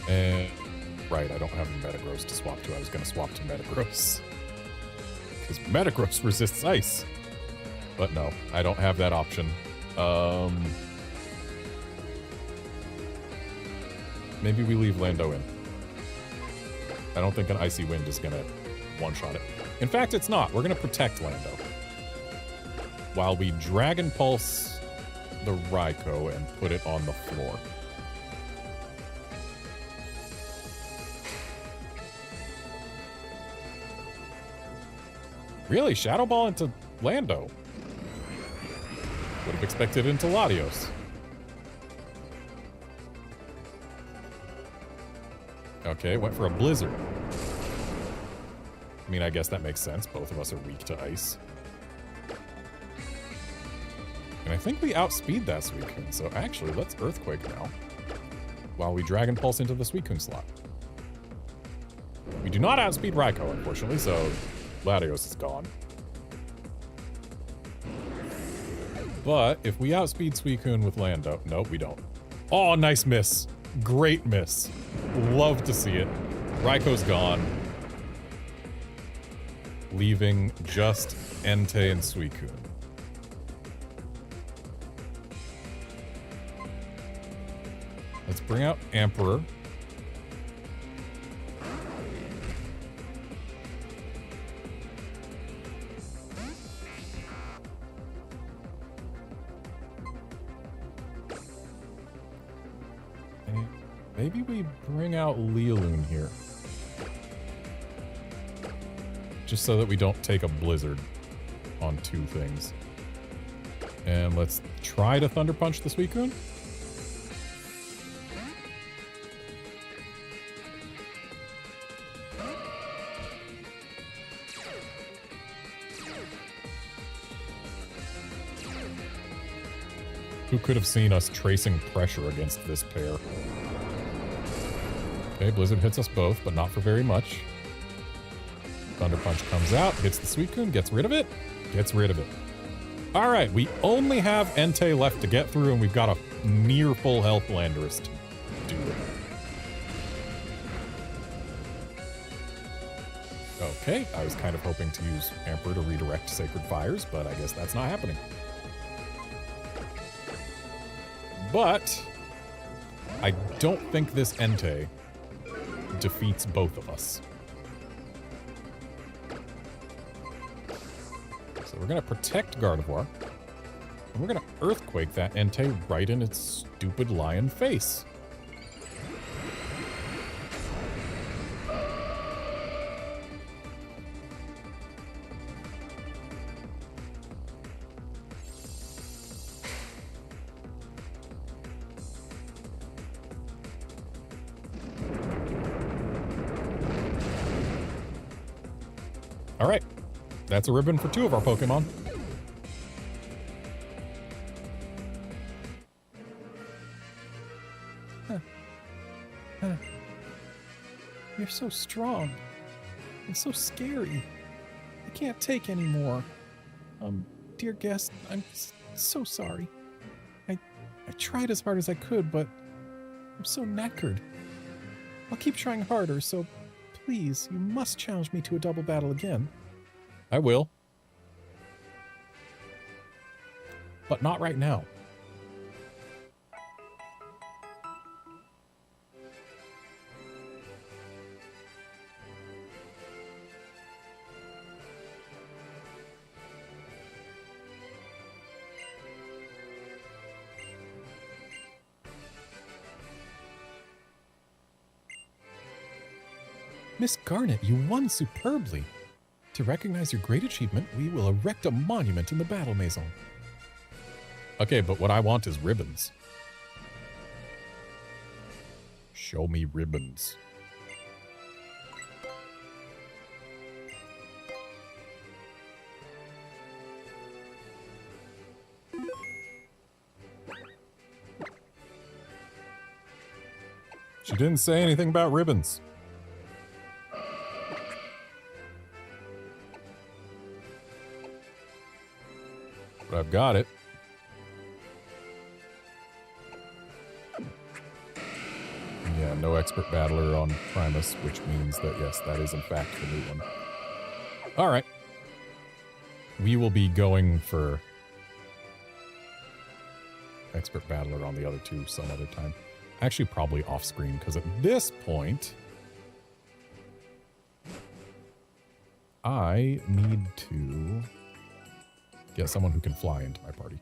And... right, I don't have a Metagross to swap to. I was going to swap to Metagross. Because Metagross resists ice. But no, I don't have that option. Maybe we leave Lando in. I don't think an Icy Wind is going to one-shot it. In fact, it's not. We're going to protect Lando. While we Dragon Pulse the Raikou and put it on the floor. Really? Shadow Ball into Lando? Would have expected into Latios. Okay, went for a Blizzard. I mean, I guess that makes sense. Both of us are weak to ice. And I think we outspeed that Suicune, so actually, let's Earthquake now. While we Dragon Pulse into the Suicune slot. We do not outspeed Raikou, unfortunately, so Latios is gone. But if we outspeed Suicune with Lando... Nope, we don't. Oh, nice miss. Great miss. Love to see it. Raikou's gone. Leaving just Entei and Suicune. Let's bring out Emperor. Maybe we bring out Lealoon here. Just so that we don't take a Blizzard on two things. And let's try to Thunder Punch the Suicune. Who could have seen us tracing pressure against this pair? Okay, Blizzard hits us both, but not for very much. Thunder Punch comes out, hits the Suicune, gets rid of it, gets rid of it. Alright, we only have Entei left to get through, and we've got a near full health Landorus to do it. Okay, I was kind of hoping to use Emperor to redirect Sacred Fires, but I guess that's not happening. But I don't think this Entei defeats both of us. So we're going to protect Gardevoir, and we're going to Earthquake that Entei right in its stupid lion face. Alright, that's a ribbon for two of our Pokemon. You're so strong. And so scary. I can't take any more. Dear guest, I'm so sorry. I tried as hard as I could, but I'm so knackered. I'll keep trying harder, so please, you must challenge me to a double battle again. I will. But not right now. Miss Garnet, you won superbly. To recognize your great achievement, we will erect a monument in the Battle Maison. Okay, but what I want is ribbons. Show me ribbons. She didn't say anything about ribbons. I've got it. Yeah, no expert battler on Primus, which means that, yes, that is in fact the new one. Alright. We will be going for expert battler on the other two some other time. Actually, probably off screen, because at this point, I need to get someone who can fly into my party.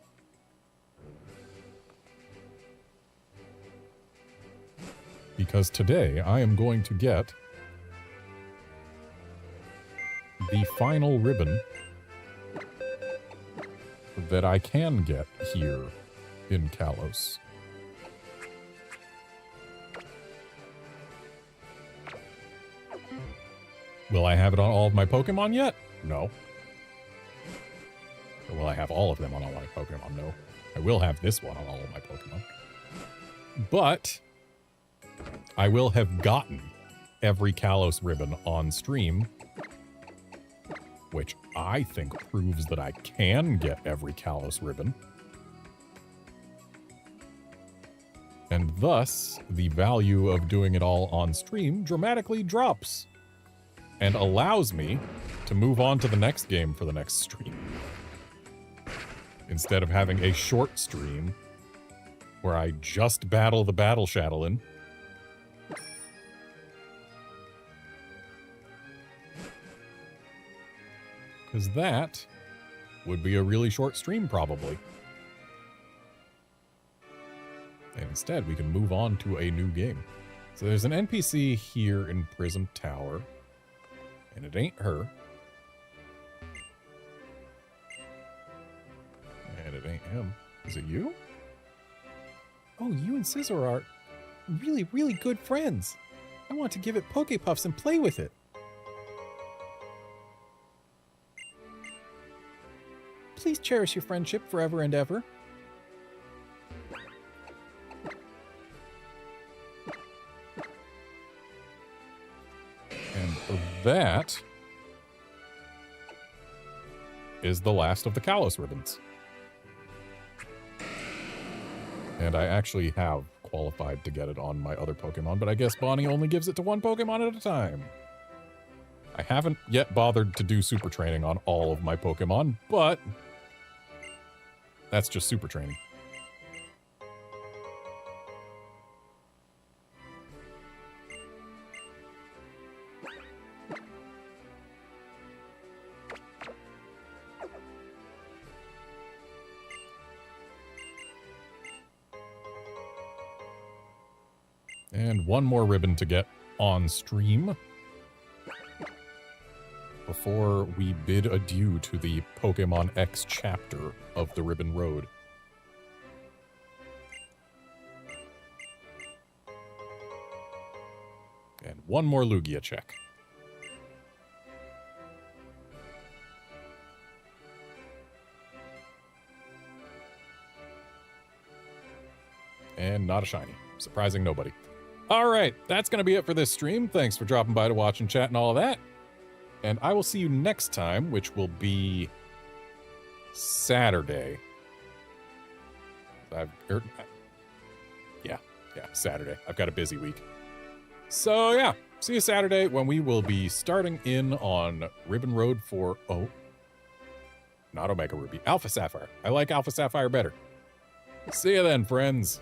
Because today I am going to get the final ribbon that I can get here in Kalos. Will I have it on all of my Pokemon yet? No. Or will I have all of them on all my Pokemon? No. I will have this one on all of my Pokemon. But I will have gotten every Kalos ribbon on stream, which I think proves that I can get every Kalos ribbon. And thus, the value of doing it all on stream dramatically drops and allows me to move on to the next game for the next stream. Instead of having a short stream where I just battle the Battle Shadowlin. Because that would be a really short stream, probably. And instead, we can move on to a new game. So there's an NPC here in Prism Tower. And it ain't her. And it ain't him. Is it you? Oh, you and Scizor are really, really good friends. I want to give it Pokepuffs and play with it. Please cherish your friendship forever and ever. And that is the last of the Kalos ribbons. And I actually have qualified to get it on my other Pokemon, but I guess Bonnie only gives it to one Pokemon at a time. I haven't yet bothered to do super training on all of my Pokemon, but that's just super training. And one more ribbon to get on stream before we bid adieu to the Pokémon X chapter of the Ribbon Road. And one more Lugia check. And not a shiny. Surprising nobody. All right, that's going to be it for this stream. Thanks for dropping by to watch and chat and all of that. And I will see you next time, which will be Saturday. Yeah, Saturday. I've got a busy week. So yeah, see you Saturday when we will be starting in on Ribbon Road for, not Omega Ruby, Alpha Sapphire. I like Alpha Sapphire better. See you then, friends.